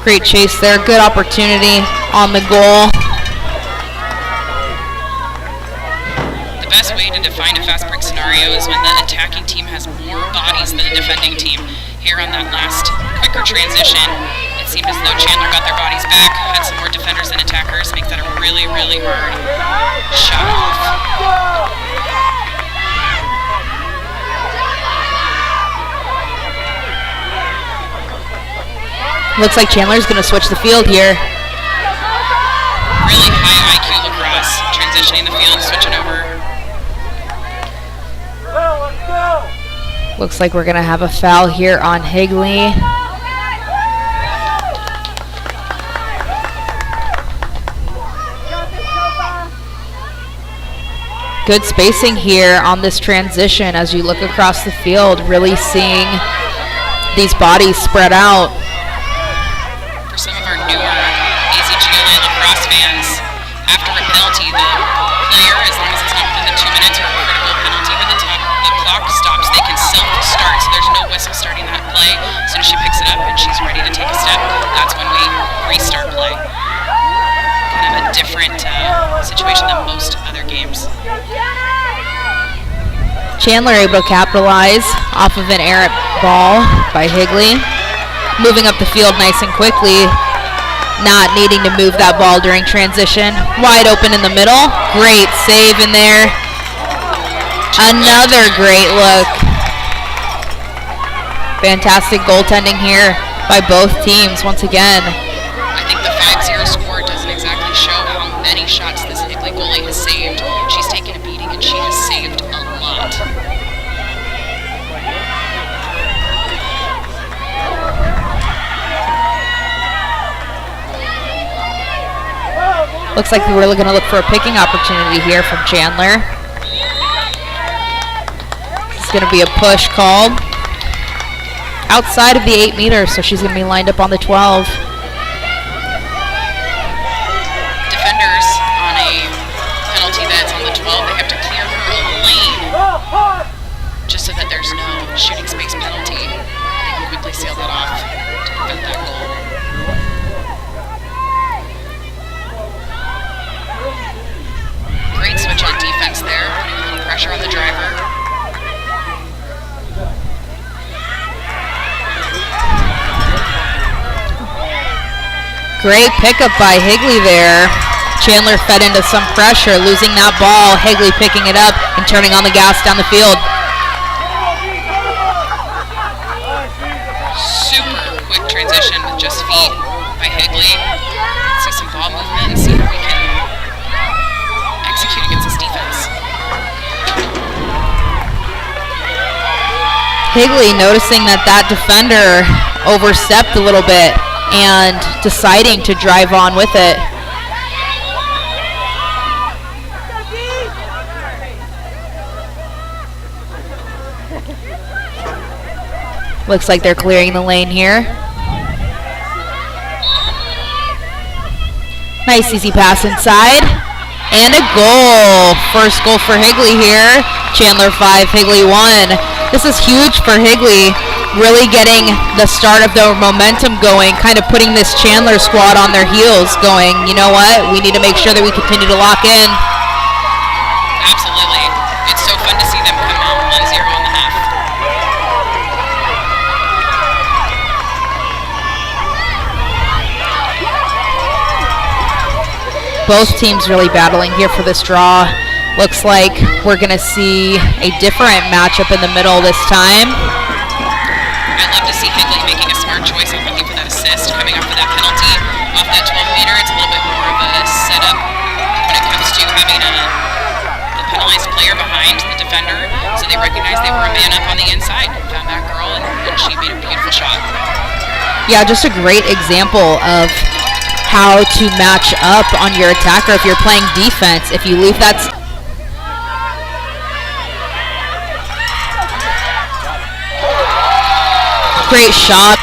Great chase there, good opportunity on the goal. The best way to define a fast break scenario is when the attacking team has more bodies than the defending team. Here on that last quicker transition, it seemed as though Chandler got their bodies back, had some more defenders than attackers, make that a really, really hard shot off. Looks like Chandler's going to switch the field here. Really high IQ lacrosse, transitioning the field, switching over. Looks like we're going to have a foul here on Higley. Good spacing here on this transition as you look across the field, really seeing these bodies spread out. For some of our newer AGLA lacrosse fans, after a penalty, the player, as long as it's not within the 2 minutes or a critical penalty, when the clock stops, they can self-start, so there's no whistle starting that play. As soon as she picks it up and she's ready to take a step, that's when we restart play. Kind of a different situation than most other games. Chandler able to capitalize off of an errant ball by Higley. Moving up the field nice and quickly, not needing to move that ball during transition. Wide open in the middle, great save in there. Another great look. Fantastic goaltending here by both teams once again. I think the 5-0 score doesn't exactly show how many shots this Higley goalie has saved. She's taken a beating and she has saved a lot. Looks like we're going to look for a picking opportunity here from Chandler. It's going to be a push called outside of the 8 meters, so she's going to be lined up on the 12. Defenders on a penalty that's on the 12, they have to clear her a lane just so that there's no shooting space penalty. They can quickly sail that off to prevent that goal. Great switch on defense there, putting a little pressure on the driver. Great pickup by Higley there. Chandler fed into some pressure, losing that ball. Higley picking it up and turning on the gas down the field. Super quick transition with just feet by Higley. Let's see some ball movement and see how we can execute against this defense. Higley noticing that defender overstepped a little bit and deciding to drive on with it. Looks like they're clearing the lane here. Nice easy pass inside. And a goal. First goal for Higley here. Chandler 5, Higley 1. This is huge for Higley. Really getting the start of their momentum going, kind of putting this Chandler squad on their heels going, you know what, we need to make sure that we continue to lock in. Absolutely. It's so fun to see them come out 1-0 in the half. Both teams really battling here for this draw. Looks like we're going to see a different matchup in the middle this time. I'd love to see Higley making a smart choice of looking for that assist, coming off of that penalty. Off that 12-meter, it's a little bit more of a setup when it comes to having the penalized player behind the defender. So they recognized they were a man up on the inside. Found that girl, and she made a beautiful shot. Yeah, just a great example of how to match up on your attacker if you're playing defense. If you leave that... Great shot.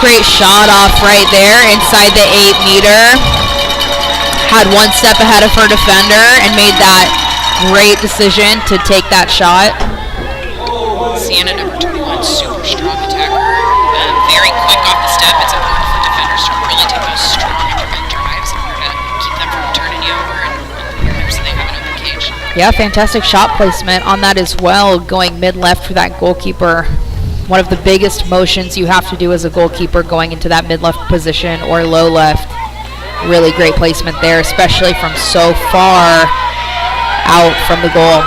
Great shot off right there inside the 8-meter. Had one step ahead of her defender and made that great decision to take that shot. Sienna, number 21, super strong attacker. Very quick off the step. It's important for defenders to really take those strong increment drives in order to keep them from turning you over and so they have an open cage. Yeah, fantastic shot placement on that as well, going mid-left for that goalkeeper. One of the biggest motions you have to do as a goalkeeper going into that mid-left position or low left. Really great placement there, especially from so far out from the goal.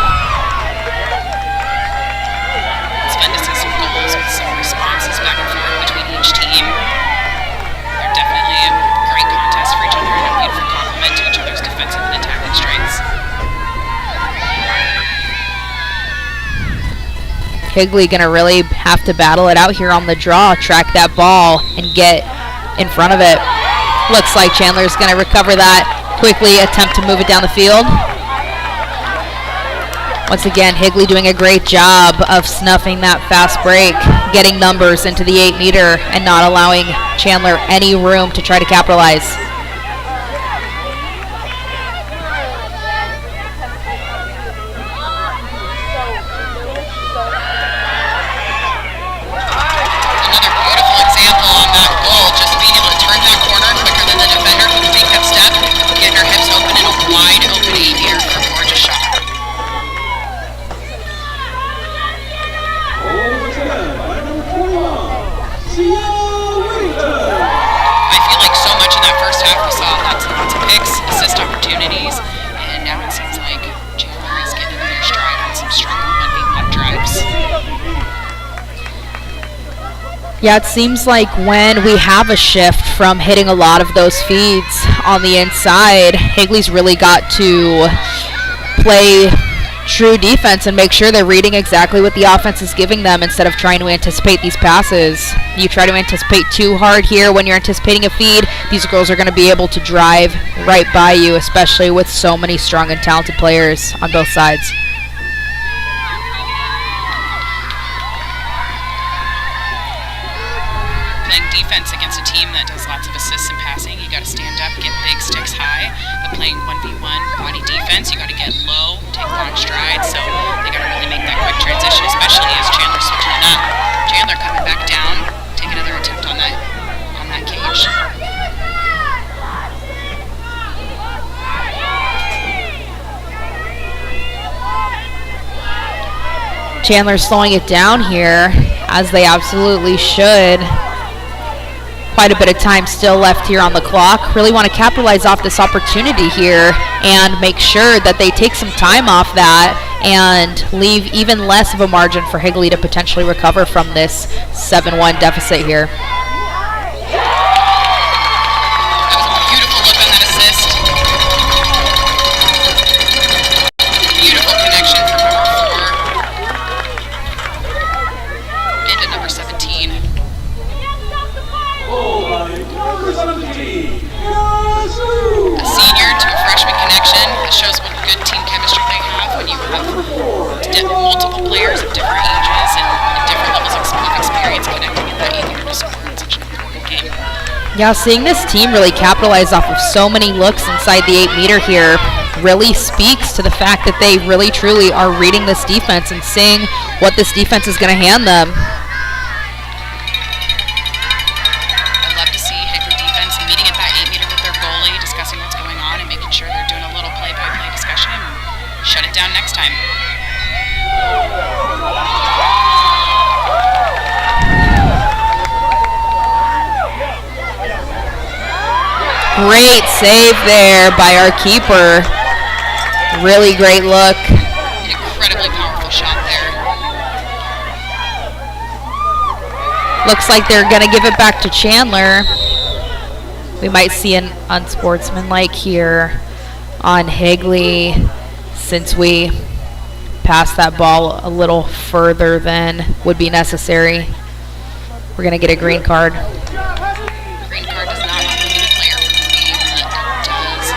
It's fun to see some goals with some responses back and forth between each team. They're definitely a great contest for each other and a beautiful complement to each other's defensive and attacking strengths. Higley gonna really have to battle it out here on the draw, track that ball and get in front of it. Looks like Chandler's gonna recover that quickly, attempt to move it down the field. Once again, Higley doing a great job of snuffing that fast break, getting numbers into the 8-meter and not allowing Chandler any room to try to capitalize. Yeah, it seems like when we have a shift from hitting a lot of those feeds on the inside, Higley's really got to play true defense and make sure they're reading exactly what the offense is giving them instead of trying to anticipate these passes. You try to anticipate too hard here when you're anticipating a feed, these girls are going to be able to drive right by you, especially with so many strong and talented players on both sides. Defense against a team that does lots of assists and passing, you got to stand up, get big sticks high. But playing 1v1 body defense, you got to get low, take long strides. So they got to really make that quick transition, especially as Chandler's switching it up. Chandler coming back down, take another attempt on that cage. Chandler's slowing it down here, as they absolutely should. Quite a bit of time still left here on the clock. Really want to capitalize off this opportunity here and make sure that they take some time off that and leave even less of a margin for Higley to potentially recover from this 7-1 deficit here. Multiple players of different ages and different levels of experience connecting in that 8-meter to score. Yeah, seeing this team really capitalize off of so many looks inside the 8-meter here really speaks to the fact that they really truly are reading this defense and seeing what this defense is going to hand them. I love to see Higley defense meeting at that 8-meter with their goalie, discussing what's going on and making sure they're doing a little play-by-play discussion and shut it down next time. Great save there by our keeper. Really great look. An incredibly powerful shot there. Looks like they're going to give it back to Chandler. We might see an unsportsmanlike here on Higley since we passed that ball a little further than would be necessary. We're going to get a green card. Green card does not remove a player from the game. That does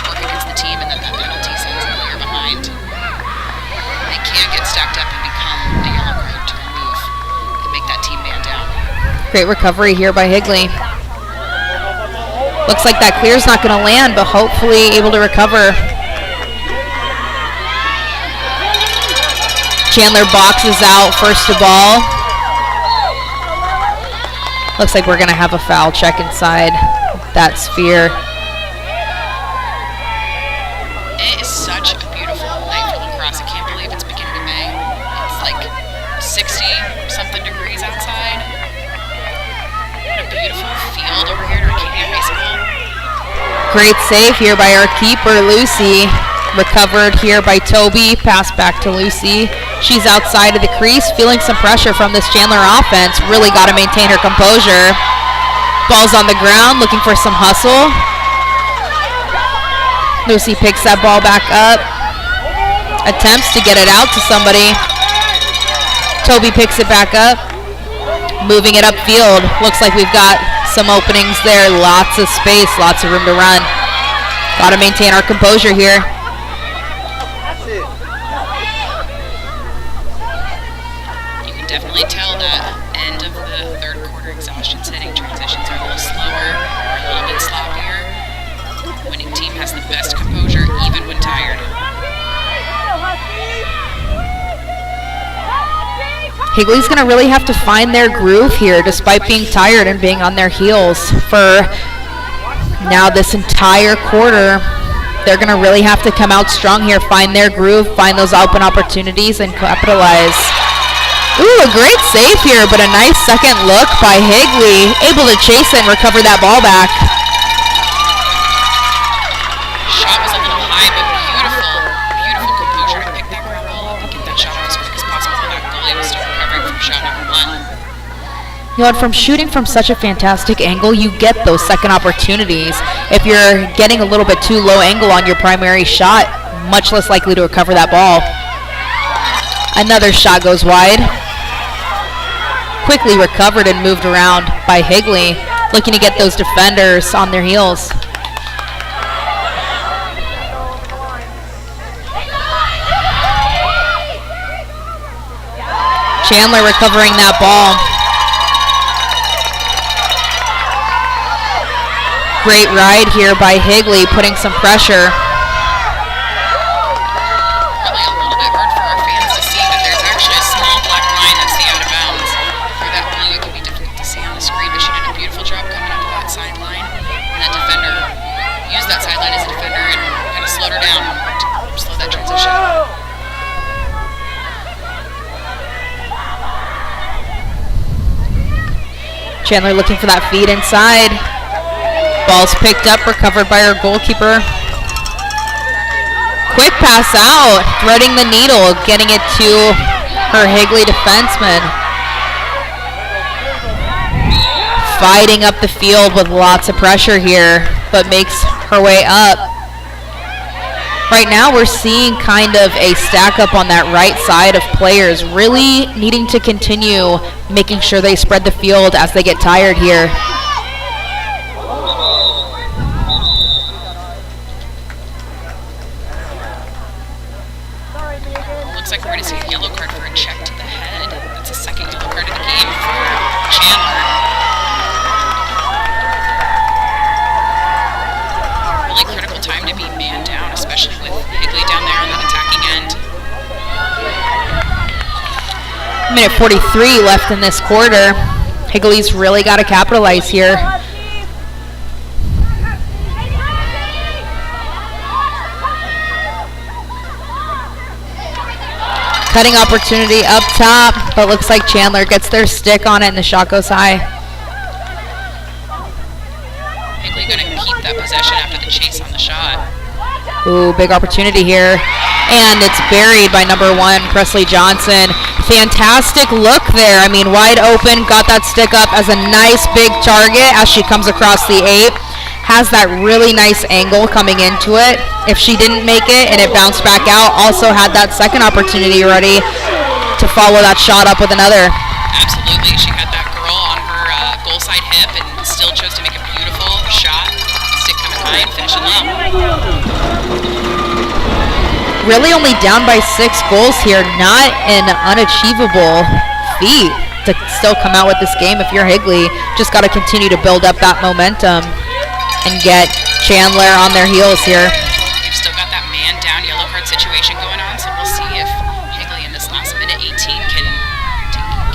work against the team, and then that penalty sends the player behind. They can get stacked up and become a yellow card to remove and make that team man down. Great recovery here by Higley. Looks like that clear's not going to land, but hopefully able to recover. Chandler boxes out first of all. Looks like we're going to have a foul check inside that sphere. It is such a beautiful night for lacrosse. I can't believe it's beginning of May. It's like 60-something degrees outside. What a beautiful field over here at Arcadia High School. Great save here by our keeper, Lucy. Recovered here by Toby. Pass back to Lucy. She's outside of the crease, feeling some pressure from this Chandler offense. Really got to maintain her composure. Ball's on the ground, looking for some hustle. Lucy picks that ball back up. Attempts to get it out to somebody. Toby picks it back up. Moving it upfield. Looks like we've got some openings there. Lots of space, lots of room to run. Got to maintain our composure here. Definitely tell that end of the third quarter exhaustion setting. Transitions are a little slower or a little bit sloppier. Winning team has the best composure even when tired. Higley's going to really have to find their groove here despite being tired and being on their heels for now this entire quarter. They're going to really have to come out strong here, find their groove, find those open opportunities, and capitalize. Ooh, a great save here, but a nice second look by Higley. Able to chase it and recover that ball back. Shot was a little high, but beautiful, beautiful composure to pick that ground ball up and get that shot off as quick as possible. That goalie was still recovering from shot number one. You know, and from shooting from such a fantastic angle, you get those second opportunities. If you're getting a little bit too low angle on your primary shot, much less likely to recover that ball. Another shot goes wide. Quickly recovered and moved around by Higley, looking to get those defenders on their heels. Chandler recovering that ball. Great ride here by Higley, putting some pressure. Probably a little bit hard for our fans to see, but there's actually a small black line that's the out of bounds. Through that blue, it can be difficult to see on the screen, but she did a beautiful job coming up to that sideline. And that defender used that sideline as a defender and kind of slowed her down to slow that transition. Chandler looking for that feed inside. Ball's picked up, recovered by our goalkeeper. Quick pass out, threading the needle, getting it to her Higley defenseman. Fighting up the field with lots of pressure here, but makes her way up. Right now we're seeing kind of a stack up on that right side of players, really needing to continue making sure they spread the field as they get tired here. Looks like we're going to see a yellow card for a check to the head. That's the second yellow card of the game for Chandler. minute 43 left in this quarter. Higley's really got to capitalize here. Cutting opportunity up top, but looks like Chandler gets their stick on it and the shot goes high. Higley going to keep that possession after the chase on the shot. Ooh, big opportunity here. And it's buried by number 1, Presley Johnson. Fantastic look there. I mean, wide open, got that stick up as a nice big target as she comes across the 8. Has that really nice angle coming into it. If she didn't make it and it bounced back out, also had that second opportunity ready to follow that shot up with another. Absolutely. She had that girl on her goal side hip and still chose to make a beautiful shot. Stick coming high and finishing low. Really only down by 6 goals here. Not an unachievable feat to still come out with this game if you're Higley. Just got to continue to build up that momentum and get Chandler on their heels here. They've still got that man down yellow card situation going on, so we'll see if Higley in this last minute 18 can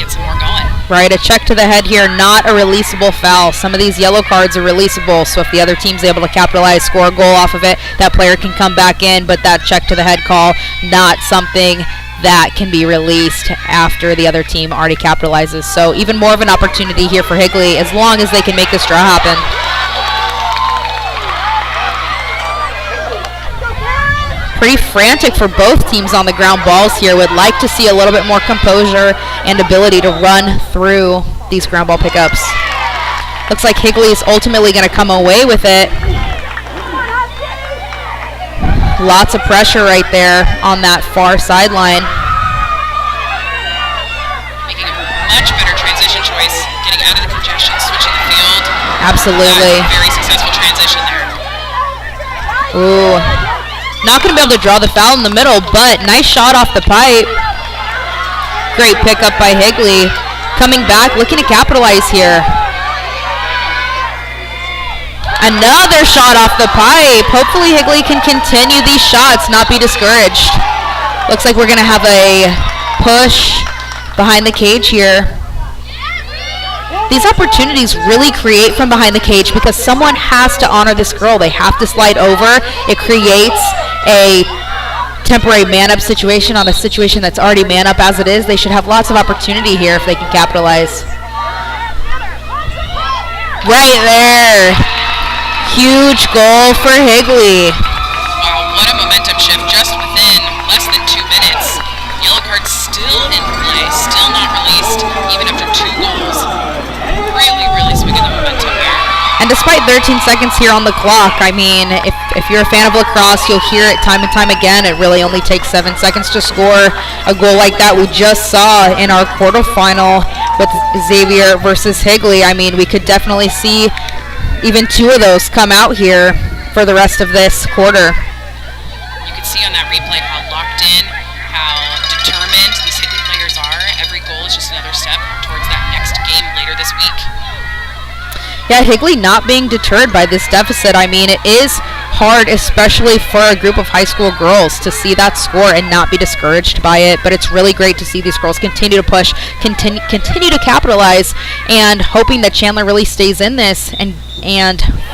get some more going. Right, a check to the head here, not a releasable foul. Some of these yellow cards are releasable, so if the other team's able to capitalize, score a goal off of it, that player can come back in, but that check to the head call, not something that can be released after the other team already capitalizes. So even more of an opportunity here for Higley as long as they can make this draw happen. Pretty frantic for both teams on the ground balls here. Would like to see a little bit more composure and ability to run through these ground ball pickups. Looks like Higley is ultimately going to come away with it. Lots of pressure right there on that far sideline. Making a much better transition choice, getting out of the congestion, switching the field. Absolutely. Very successful transition there. Ooh. Not going to be able to draw the foul in the middle, but nice shot off the pipe. Great pickup by Higley. Coming back, looking to capitalize here. Another shot off the pipe. Hopefully Higley can continue these shots, not be discouraged. Looks like we're going to have a push behind the cage here. These opportunities really create from behind the cage because someone has to honor this girl. They have to slide over. It creates a temporary man-up situation on a situation that's already man-up as it is. They should have lots of opportunity here if they can capitalize. Right there. Huge goal for Higley. Wow, what a momentum shift just within less than 2 minutes. Yellow card still in play, still not released, even after 2 goals. Really swinging the momentum there. And despite 13 seconds here on the clock, I mean, if you're a fan of lacrosse, you'll hear it time and time again. It really only takes 7 seconds to score a goal like that we just saw in our quarterfinal with Xavier versus Higley. I mean, we could definitely see even 2 of those come out here for the rest of this quarter. You can see on that replay how locked in, how determined these Higley players are. Every goal is just another step towards that next game later this week. Yeah, Higley not being deterred by this deficit. I mean, it is hard, especially for a group of high school girls, to see that score and not be discouraged by it. But it's really great to see these girls continue to push, continue to capitalize, and hoping that Chandler really stays in this and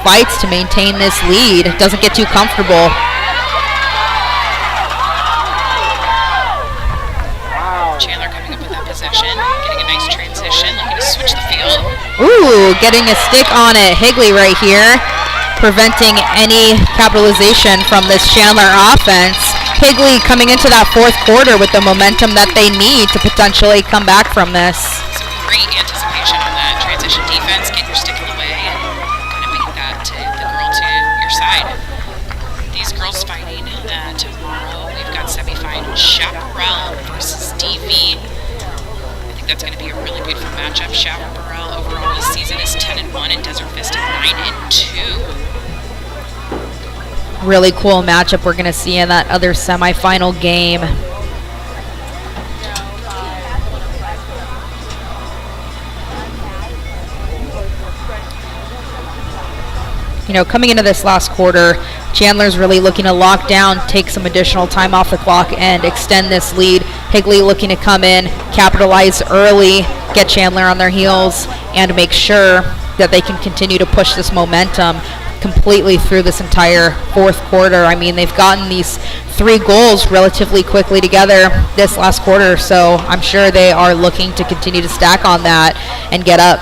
fights to maintain this lead. Doesn't get too comfortable. Chandler coming up with that possession, getting a nice transition, looking to switch the field. Ooh, getting a stick on it. Higley right here, preventing any capitalization from this Chandler offense. Higley coming into that 4th quarter with the momentum that they need to potentially come back from this. Some great anticipation on that transition defense. Get your stick in the way and kind of make that to the girl to your side. These girls fighting tomorrow. We've got semifinal Chaparral versus DV. I think that's going to be a really beautiful matchup. Chaparral overall this season is 10-1 and Desert Vista 9-2. Really cool matchup we're going to see in that other semifinal game. You know, coming into this last quarter, Chandler's really looking to lock down, take some additional time off the clock, and extend this lead Higley looking to come in, capitalize early, get Chandler on their heels, and make sure that they can continue to push this momentum completely through this entire fourth quarter. I mean, they've gotten these 3 goals relatively quickly together this last quarter, so I'm sure they are looking to continue to stack on that and get up.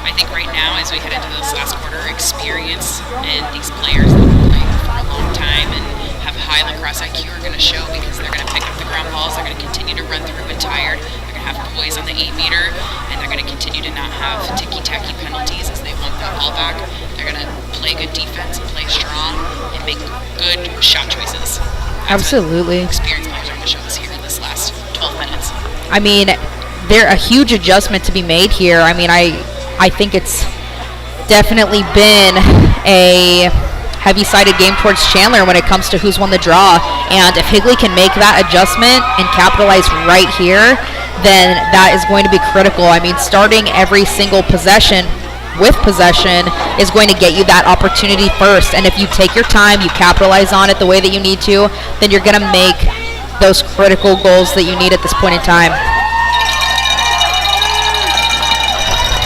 I think right now, as we head into this last quarter, experience and these players that have played for a long time and have high lacrosse IQ are going to show, because they're going to pick up the ground balls, they're going to continue to run through when tired, they're going to have poise on the 8-meter, and they're going to continue to not have ticky-tacky penalties as they want that ball back. They're going to play good defense and play strong and make good shot choices. Absolutely. Experienced players are going to show us here in this last 12 minutes. I mean, there's a huge adjustment to be made here. I mean, I think it's definitely been a heavy-sided game towards Chandler when it comes to who's won the draw. And if Higley can make that adjustment and capitalize right here, then that is going to be critical. I mean, starting every single possession with possession is going to get you that opportunity first. And if you take your time, you capitalize on it the way that you need to, then you're going to make those critical goals that you need at this point in time.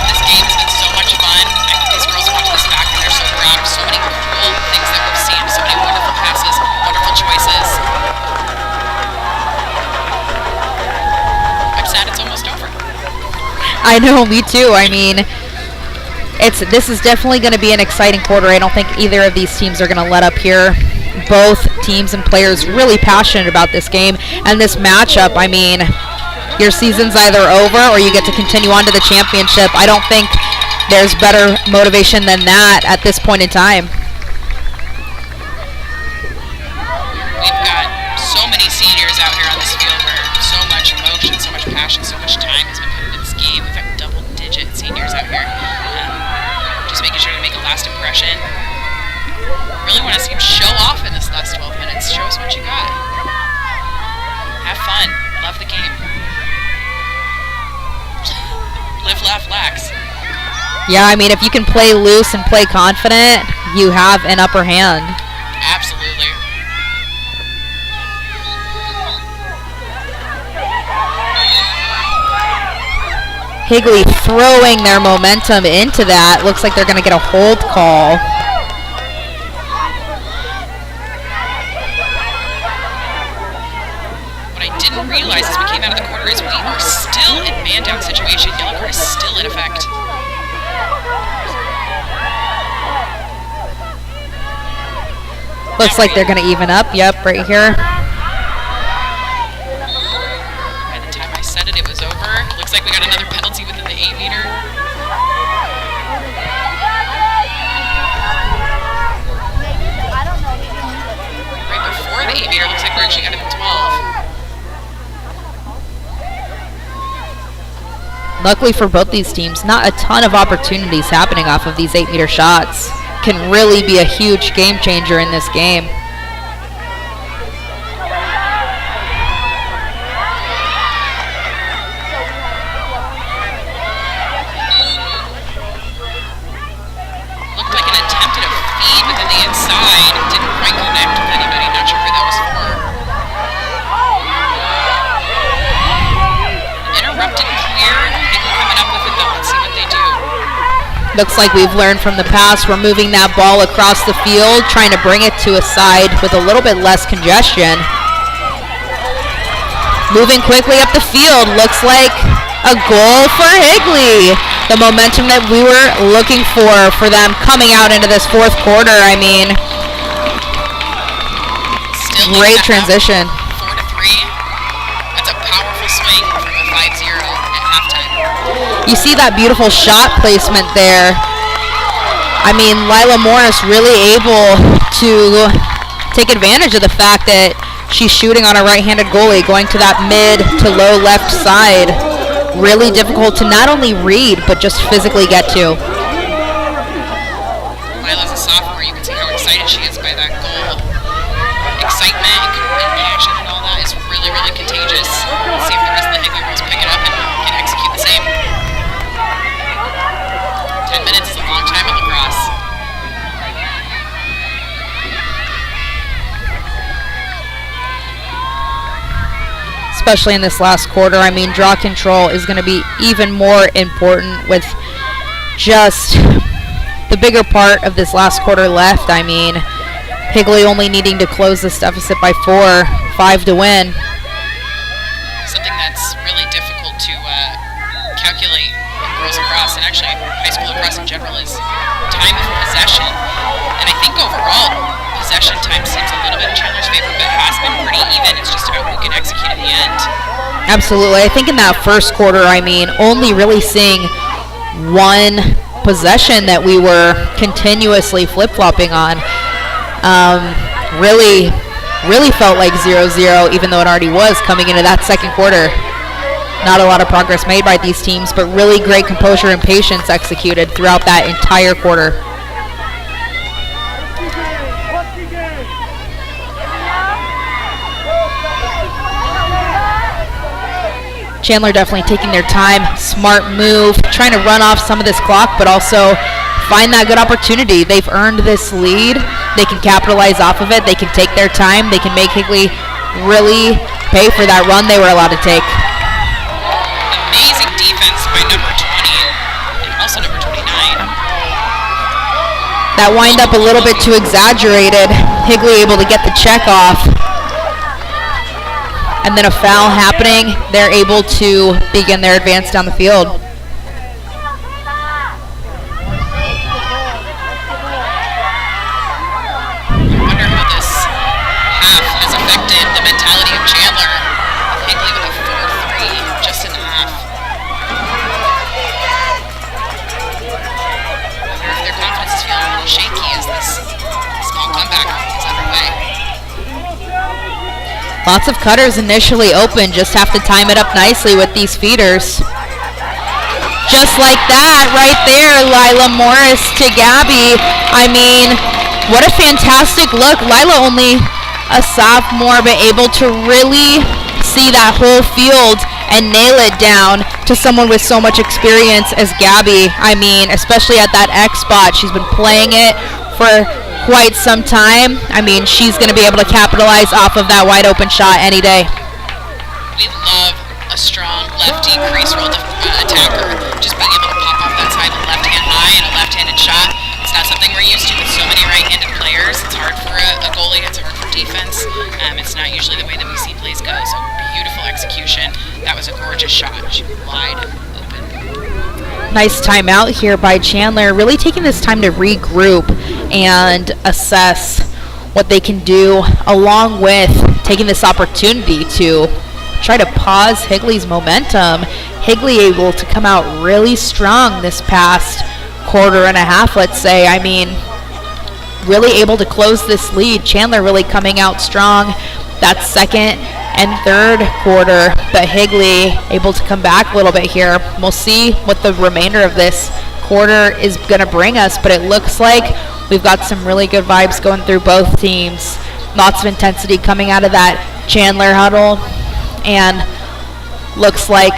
This game has been so much fun. I hope these girls watch this back and they're so proud of so many cool things that we've seen, so many wonderful passes, wonderful choices. I'm sad it's almost over. I know, me too. I mean, this is definitely going to be an exciting quarter. I don't think either of these teams are going to let up here. Both teams and players really passionate about this game and this matchup. I mean, your season's either over or you get to continue on to the championship. I don't think there's better motivation than that at this point in time. We've got so many seniors out here on this field where so much emotion, so much passion, so much time has been put into this game. We've got double-digit seniors out here. Just making sure to make a last impression. Really want to see him show off in this last 12 minutes. Show us what you got. Have fun. Love the game. Live, laugh, lax. Yeah, I mean, if you can play loose and play confident, you have an upper hand. Absolutely. Higley throwing their momentum into that. Looks like they're going to get a hold call. What I didn't realize as we came out of the corner is we are still in man-down situation. Yellow card is still in effect. Looks like they're going to even up. Yep, right here. By the time I said it, it was over. Looks like we got another penalty within the 8-meter. Right before the 8-meter, looks like we're actually out of the 12. Luckily for both these teams, not a ton of opportunities happening off of these 8-meter shots. Can really be a huge game changer in this game. Looked like an attempt at a feed within the inside. Didn't quite connect with anybody. Not sure who that was for. Interrupted clear. Higley coming up with it though. Let's see what they do. Looks like we've learned from the past. We're moving that ball across the field, trying to bring it to a side with a little bit less congestion. Moving quickly up the field. Looks like a goal for Higley. The momentum that we were looking for them coming out into this fourth quarter. I mean, great transition. 4-3. That's a powerful swing from a 5-0 at halftime. You see that beautiful shot placement there. I mean, Lila Morris really able to take advantage of the fact that she's shooting on a right-handed goalie, going to that mid to low left side. Really difficult to not only read, but just physically get to. Lila's a sophomore. You can see how excited she is by that goal. Excitement and passion and all that is really, really contagious. Let's see if the rest of the Higley girls pick it up and can execute the same. 10 minutes is a long time in lacrosse. especially in this last quarter. I mean, draw control is going to be even more important with just the bigger part of this last quarter left. I mean, Higley only needing to close this deficit by 4-5 to win. Something that's really difficult to calculate in girls lacrosse, and actually high school lacrosse in general, is time of possession. And I think overall, possession time seems a little bit in Chandler's favor, but has been pretty even. It's just about who can execute in the end. Absolutely. I think in that first quarter, I mean, only really seeing one possession that we were continuously flip-flopping on. Really felt like 0-0, even though it already was coming into that second quarter. Not a lot of progress made by these teams, but really great composure and patience executed throughout that entire quarter. Chandler definitely taking their time, smart move, trying to run off some of this clock, but also find that good opportunity. They've earned this lead. They can capitalize off of it. They can take their time. They can make Higley really pay for that run they were allowed to take. Amazing defense by number 20 and also number 29. That wind up a little bit too exaggerated. Higley able to get the check off. And then a foul happening. They're able to begin their advance down the field. Lots of cutters initially open, just have to time it up nicely with these feeders. Just like that, right there, Lila Morris to Gabby. I mean, what a fantastic look. Lila only a sophomore, but able to really see that whole field and nail it down to someone with so much experience as Gabby. I mean, especially at that X spot, she's been playing it for quite some time. I mean, she's going to be able to capitalize off of that wide open shot any day. We love a strong lefty crease roll attacker, just being able to pop off that side with left hand high and a left-handed shot. It's not something we're used to with so many right-handed players. It's hard for a goalie, it's hard for defense. It's not usually the way that we see plays go, so beautiful execution. That was a gorgeous shot. She was wide open. Nice timeout here by Chandler, really taking this time to regroup and assess what they can do, along with taking this opportunity to try to pause Higley's momentum. Higley able to come out really strong this past quarter and a half, let's say. I mean, really able to close this lead. Chandler really coming out strong that second and third quarter, but Higley able to come back a little bit here. We'll see what the remainder of this quarter is going to bring us, but it looks like we've got some really good vibes going through both teams. Lots of intensity coming out of that Chandler huddle, and looks like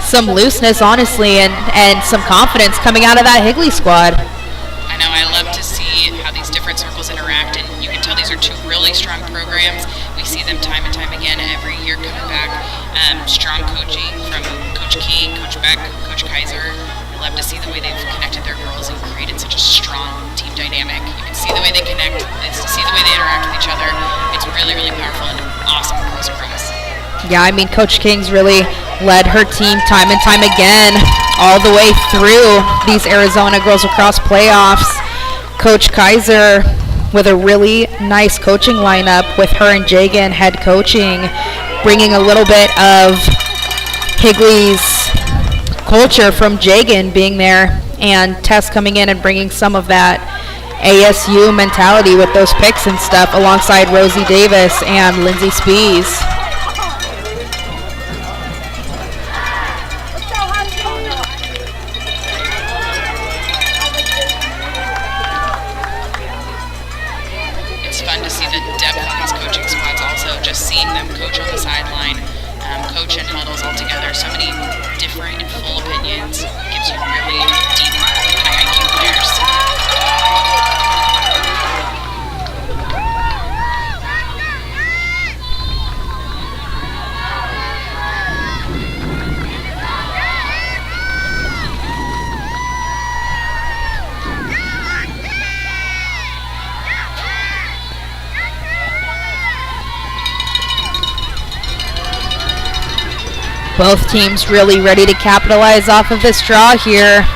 some looseness, honestly, and some confidence coming out of that Higley squad. I know, I love to see how these different circles interact, and you can tell these are two really strong programs. We see them time and time again every year coming back. Strong coaching from Coach King, Coach Beck, Coach Kaiser. I love to see the way they've connected their girls and created such a strong team dynamic. You can see the way they connect, it's to see the way they interact with each other. It's really, really powerful and awesome girls across. Yeah, I mean, Coach King's really led her team time and time again all the way through these Arizona Girls Lacrosse playoffs. Coach Kaiser with a really nice coaching lineup with her and Jagan head coaching, bringing a little bit of Higley's culture from Jagan being there, and Tess coming in and bringing some of that ASU mentality with those picks and stuff alongside Rosie Davis and Lindsay Spees. It's fun to see the depth of these coaching squads also, just seeing them coach on the sideline, coach and huddles all together. So many different and full opinions. Gives you really deep, high IQ players. Both teams really ready to capitalize off of this draw here.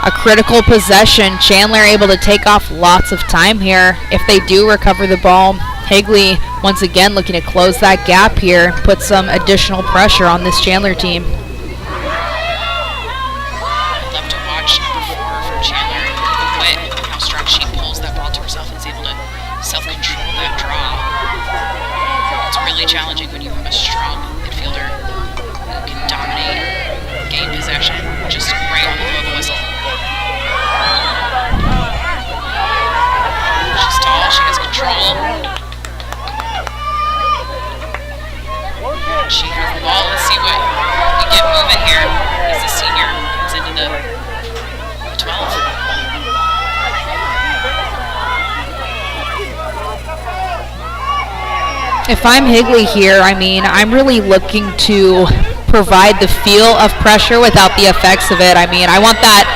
A critical possession. Chandler able to take off lots of time here. If they do recover the ball, Higley once again looking to close that gap here, put some additional pressure on this Chandler team. I love to watch number 4 from Chandler, the wit, how strong she pulls that ball to herself and is able to self-control that draw. It's really challenging when you have a strong midfielder who can dominate, gain possession, just right on the blow of the whistle. She's tall, she has control. She has the ball. Let's see what we get moving here as the senior comes into the 12. If I'm Higley here, I mean, I'm really looking to provide the feel of pressure without the effects of it. I mean, I want that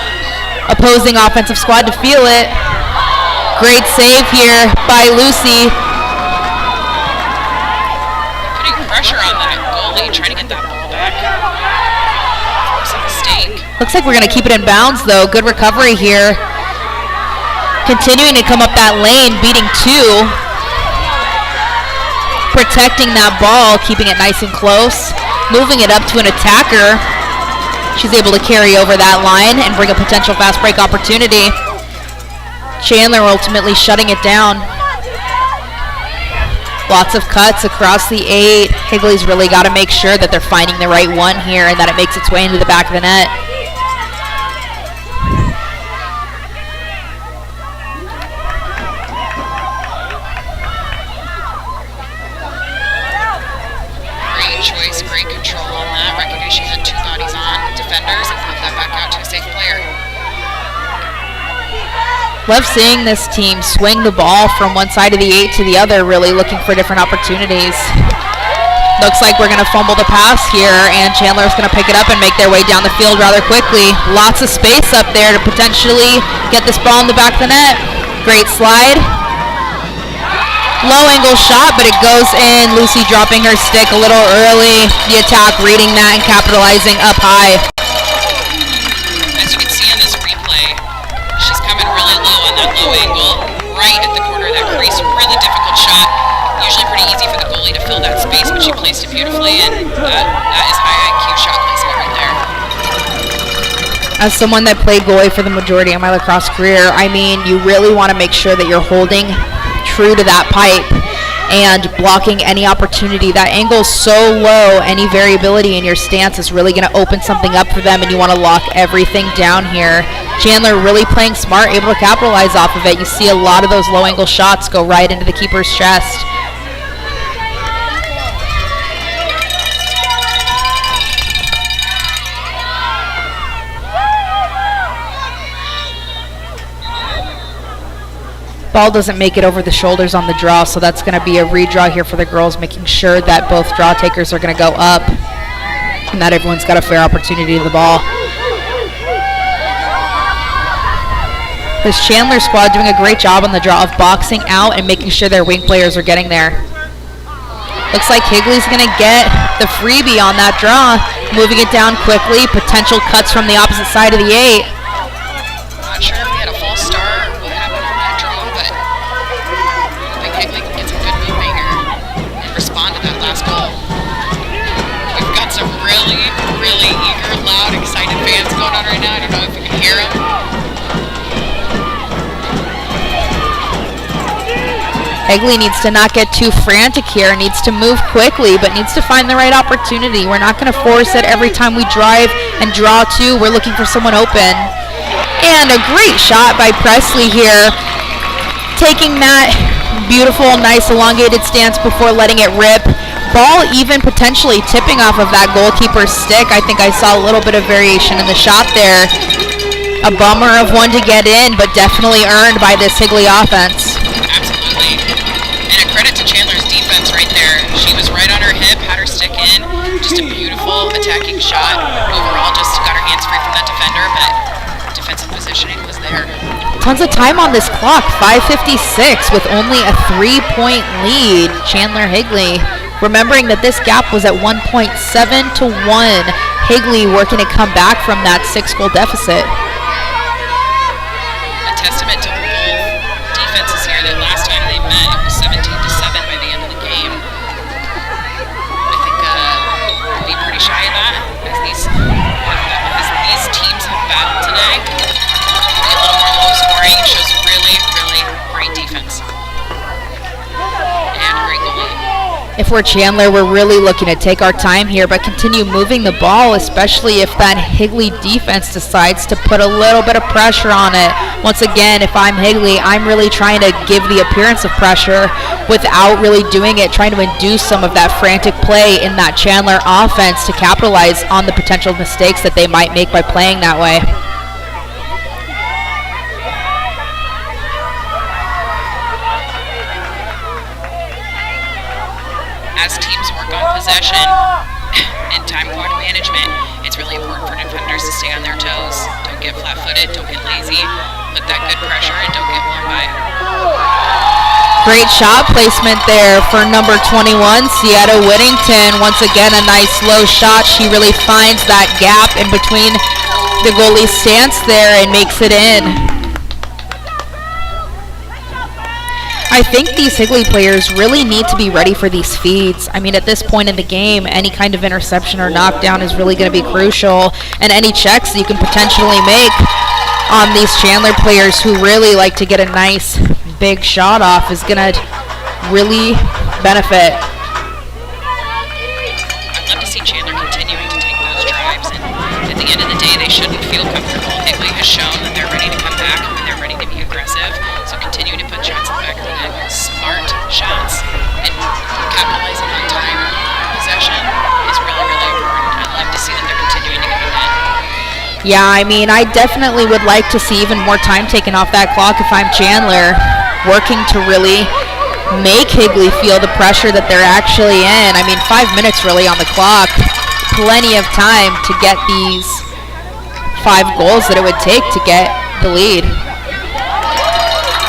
opposing offensive squad to feel it. Great save here by Lucy. Putting pressure on that goalie, trying to get that ball back. It's a mistake. Looks like we're going to keep it in bounds, though. Good recovery here. Continuing to come up that lane, beating 2. Protecting that ball, keeping it nice and close. Moving it up to an attacker. She's able to carry over that line and bring a potential fast break opportunity. Chandler ultimately shutting it down. Lots of cuts across the 8. Higley's really got to make sure that they're finding the right one here and that it makes its way into the back of the net. Great choice, great control on that. Recognition had 2 bodies on defenders and flip that back out to a safe player. Love seeing this team swing the ball from one side of the 8 to the other, really looking for different opportunities. Looks like we're going to fumble the pass here, and Chandler's going to pick it up and make their way down the field rather quickly. Lots of space up there to potentially get this ball in the back of the net. Great slide. Low angle shot, but it goes in. Lucy dropping her stick a little early. The attack reading that and capitalizing up high. As you can see in this replay, she's coming really low on that low angle, right at the corner of that crease. Really difficult shot. Usually pretty easy for the goalie to fill that space, but she placed it beautifully, and that is high IQ shot placement right there. As someone that played goalie for the majority of my lacrosse career, I mean, you really want to make sure that you're holding true to that pipe and blocking any opportunity. That angle is so low, any variability in your stance is really going to open something up for them, and you want to lock everything down here. Chandler really playing smart, able to capitalize off of it. You see a lot of those low angle shots go right into the keeper's chest. Ball doesn't make it over the shoulders on the draw, so that's going to be a redraw here for the girls, making sure that both draw takers are going to go up and that everyone's got a fair opportunity to the ball. This Chandler squad doing a great job on the draw of boxing out and making sure their wing players are getting there. Looks like Higley's going to get the freebie on that draw, moving it down quickly. Potential cuts from the opposite side of the 8. Not sure if we had a false start, what happened on that draw, but I think Higley can get some good movement here and respond to that last goal. We've got some really, really eager, loud, excited fans going on right now. I don't know if you can hear them. Higley needs to not get too frantic here, needs to move quickly, but needs to find the right opportunity. We're not going to force it every time we drive and draw two. We're looking for someone open. And a great shot by Presley here, taking that beautiful, nice elongated stance before letting it rip. Ball even potentially tipping off of that goalkeeper's stick. I think I saw a little bit of variation in the shot there. A bummer of one to get in, but definitely earned by this Higley offense. Absolutely. And a credit to Chandler's defense right there. She was right on her hip, had her stick in. Just a beautiful attacking shot. Overall, just got her hands free from that defender, but defensive positioning was there. Tons of time on this clock, 5:56 with only a 3-point lead. Chandler Higley Remembering that this gap was at 1.7 to 1. Higley working to come back from that 6-goal deficit. A testament to both defenses here that last time they met, it was 17 to 7 by the end of the game. I think we'll be pretty shy of that as these teams have battled today. Maybe a little more low scoring, shows really, really great defense. And great goalie. If we're Chandler, we're really looking to take our time here, but continue moving the ball, especially if that Higley defense decides to put a little bit of pressure on it. Once again, if I'm Higley, I'm really trying to give the appearance of pressure without really doing it, trying to induce some of that frantic play in that Chandler offense to capitalize on the potential mistakes that they might make by playing that way. As teams work on possession and time clock management, it's really important for defenders to stay on their toes. Don't get flat-footed, don't get lazy, put that good pressure, and don't get blown by. Great shot placement there for number 21, Sienna Whittington. Once again, a nice low shot. She really finds that gap in between the goalie's stance there and makes it in. I think these Higley players really need to be ready for these feeds. I mean, at this point in the game, any kind of interception or knockdown is really going to be crucial, and any checks you can potentially make on these Chandler players who really like to get a nice big shot off is going to really benefit. I'd love to see Chandler continuing to take those drives, and at the end of the day, they shouldn't feel comfortable. Higley has shown that they're ready to come back and they're ready to be aggressive, so continue to put shots in the back of the net, smart shots, and capitalizing on time possession is really, really important. I love to see that they're continuing to get the net. Yeah, I mean, I definitely would like to see even more time taken off that clock if I'm Chandler, working to really make Higley feel the pressure that they're actually in. I mean, 5 minutes really on the clock, plenty of time to get these 5 goals that it would take to get the lead.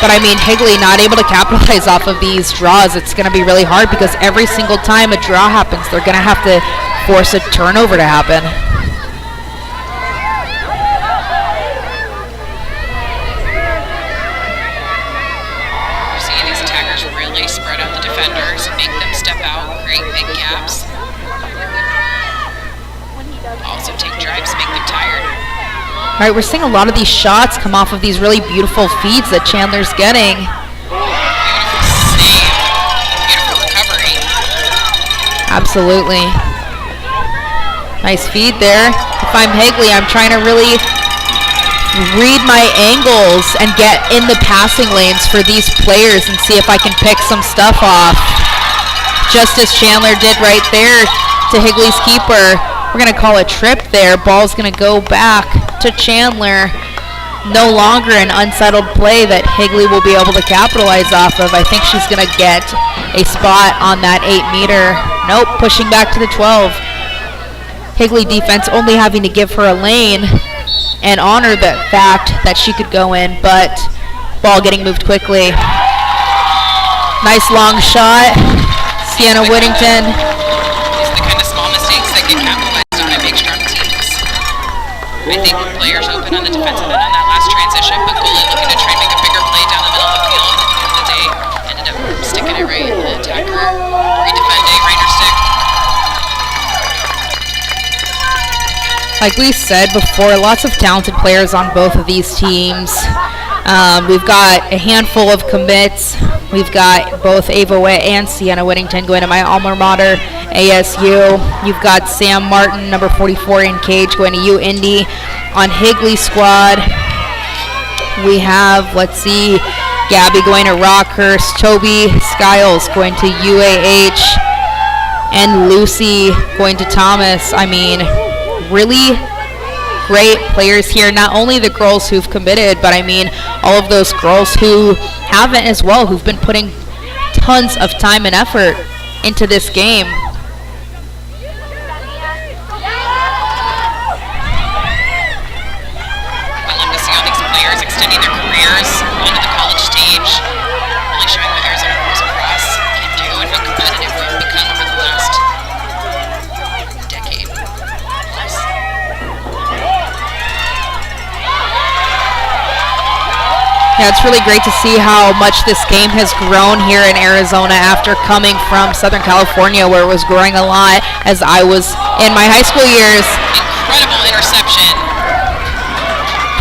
But I mean, Higley not able to capitalize off of these draws. It's going to be really hard because every single time a draw happens, they're going to have to force a turnover to happen. You see these attackers really spread out the defenders, make them step out, create big gaps. Also take drives, make them tired. All right, we're seeing a lot of these shots come off of these really beautiful feeds that Chandler's getting. Beautiful save, beautiful recovery. Absolutely. Nice feed there. If I'm Higley, I'm trying to really read my angles and get in the passing lanes for these players and see if I can pick some stuff off. Just as Chandler did right there to Higley's keeper. We're going to call a trip there. Ball's going to go back to Chandler. No longer an unsettled play that Higley will be able to capitalize off of. I think she's going to get a spot on that 8-meter. Nope, pushing back to the 12. Higley defense only having to give her a lane and honor the fact that she could go in, but ball getting moved quickly. Nice long shot. Sienna Whittington. These are the kind of small mistakes that get capitalized on by big, strong teams. I think players open on the defensive end on that last transition, but goalie looking to try and make a bigger play down the middle of the field. At the end of the day, ended up sticking it right in the attacker. Redefending, right in her stick. Like we said before, lots of talented players on both of these teams. We've got a handful of commits. We've got both Ava Witt and Sienna Whittington going to my alma mater, ASU. You've got Sam Martin, number 44 in Cage, going to UIndy. On Higley squad, we have, let's see, Gabby going to Rockhurst, Toby Skiles going to UAH, and Lucy going to Thomas. I mean, really great players here. Not only the girls who've committed, but I mean all of those girls who haven't as well, who've been putting tons of time and effort into this game. I love to see all these players extending their careers onto the college stage, really showing what Arizona Girls Lacrosse can do and how competitive we've become over the Yeah, it's really great to see how much this game has grown here in Arizona after coming from Southern California, where it was growing a lot as I was in my high school years. Incredible interception.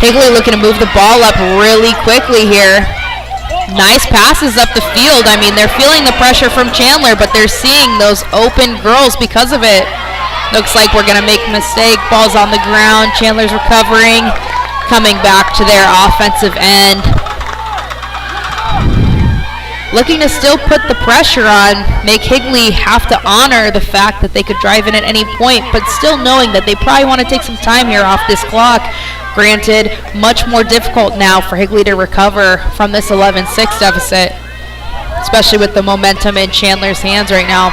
Higley looking to move the ball up really quickly here. Nice passes up the field. I mean, they're feeling the pressure from Chandler, but they're seeing those open girls because of it. Looks like we're going to make a mistake. Ball's on the ground. Chandler's recovering, coming back to their offensive end. Looking to still put the pressure on, make Higley have to honor the fact that they could drive in at any point, but still knowing that they probably want to take some time here off this clock. Granted, much more difficult now for Higley to recover from this 11-6 deficit, especially with the momentum in Chandler's hands right now.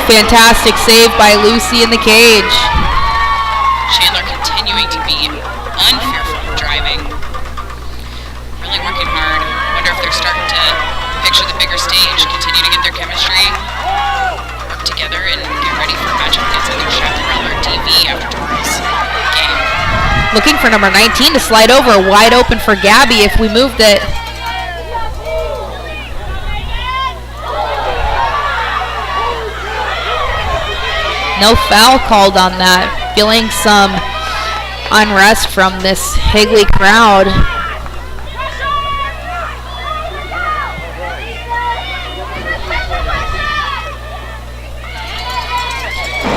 Fantastic save by Lucy in the cage. Chandler continuing to be unfearful of driving. Really working hard. Wonder if they're starting to picture the bigger stage, continue to get their chemistry, work together, and get ready for a matchup against either Chaparral or DV after tomorrow's game. Looking for number 19 to slide over, wide open for Gabby if we moved it. No foul called on that. Feeling some unrest from this Higley crowd.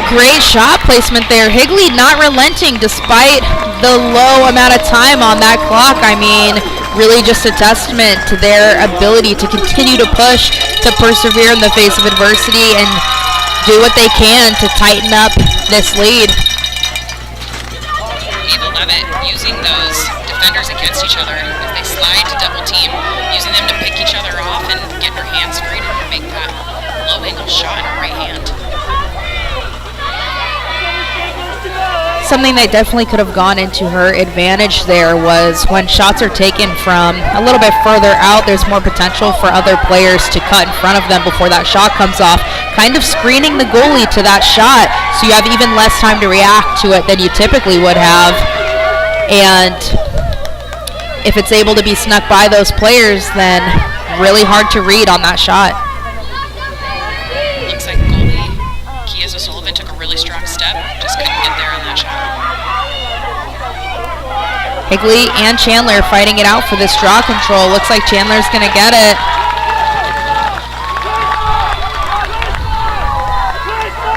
Great shot placement there. Higley not relenting despite the low amount of time on that clock. I mean, really just a testament to their ability to continue to push, to persevere in the face of adversity, and do what they can to tighten up this lead. Eva Levitt using those defenders against each other. If they slide to double team, using them to pick each other off and get her hands free to make that low angle shot in her right hand. Something that definitely could have gone into her advantage there was when shots are taken from a little bit further out, there's more potential for other players to cut in front of them before that shot comes off, kind of screening the goalie to that shot, so you have even less time to react to it than you typically would have. And if it's able to be snuck by those players, then really hard to read on that shot. Looks like goalie Kiesa Sullivan took a really strong step, just couldn't get there on that shot. Higley and Chandler fighting it out for this draw control. Looks like Chandler's going to get it.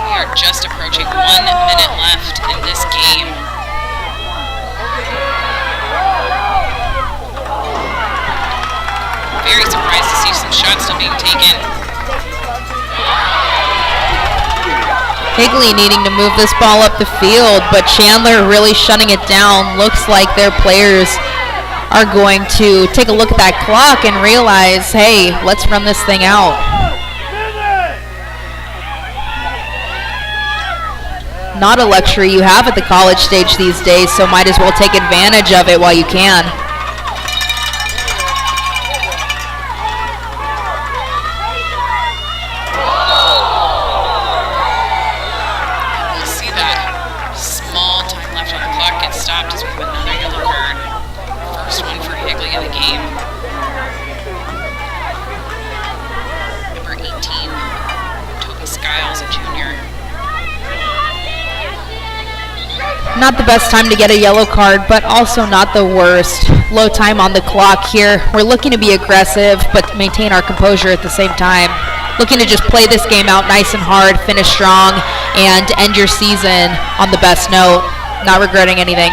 We are just approaching 1 minute left in this game. Very surprised to see some shots still being taken. Higley needing to move this ball up the field, but Chandler really shutting it down. Looks like their players are going to take a look at that clock and realize, hey, let's run this thing out. Not a luxury you have at the college stage these days, so might as well take advantage of it while you can. Not the best time to get a yellow card, but also not the worst. Low time on the clock here. We're looking to be aggressive, but maintain our composure at the same time. Looking to just play this game out nice and hard, finish strong, and end your season on the best note. Not regretting anything.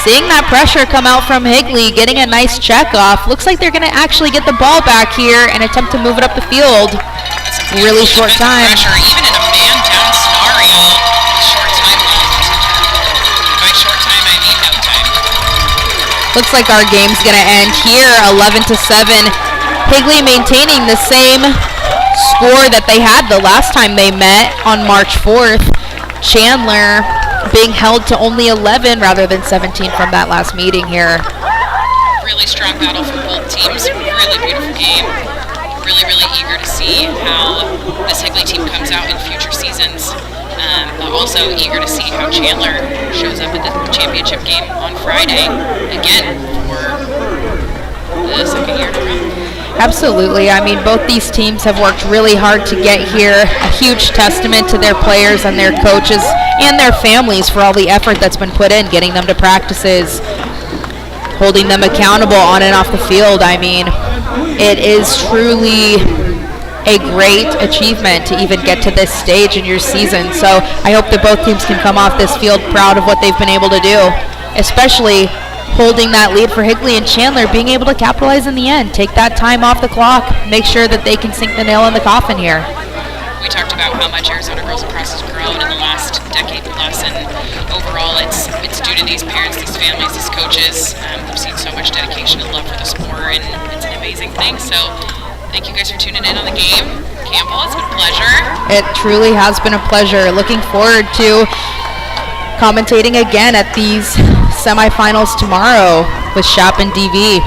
Seeing that pressure come out from Higley, getting a nice check off. Looks like they're going to actually get the ball back here and attempt to move it up the field. Really short time. Pressure, even in a man-down scenario. Short time left. By short time, I mean no time. Looks like our game's going to end here, 11-7. Higley maintaining the same score that they had the last time they met on March 4th. Chandler being held to only 11 rather than 17 from that last meeting here. Really strong battle for both teams. Really beautiful game. Really eager to see how this Higley team comes out in future seasons. but also eager to see how Chandler shows up at the championship game on Friday, again, for the second year in a row. Absolutely. I mean, both these teams have worked really hard to get here. A huge testament to their players and their coaches and their families for all the effort that's been put in, getting them to practices, holding them accountable on and off the field. I mean, it is truly a great achievement to even get to this stage in your season. So I hope that both teams can come off this field proud of what they've been able to do, especially holding that lead for Higley and Chandler, being able to capitalize in the end, take that time off the clock, make sure that they can sink the nail in the coffin here. We talked about how much Arizona Girls Lacrosse has grown in the last decade plus, and overall it's due to these parents, these families, these coaches. We've seen so much dedication and love for the sport, and it's an amazing thing. So thank you guys for tuning in on the game. Campbell, it's been a pleasure. It truly has been a pleasure. Looking forward to commentating again at these semifinals tomorrow with Shap and DV.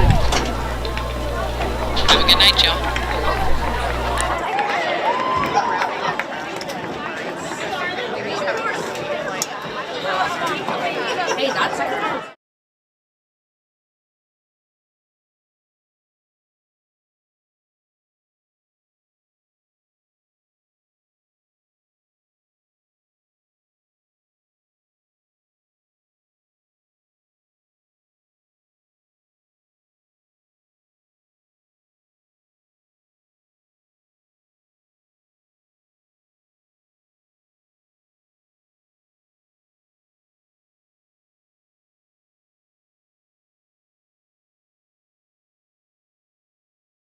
Have a good night, Jill.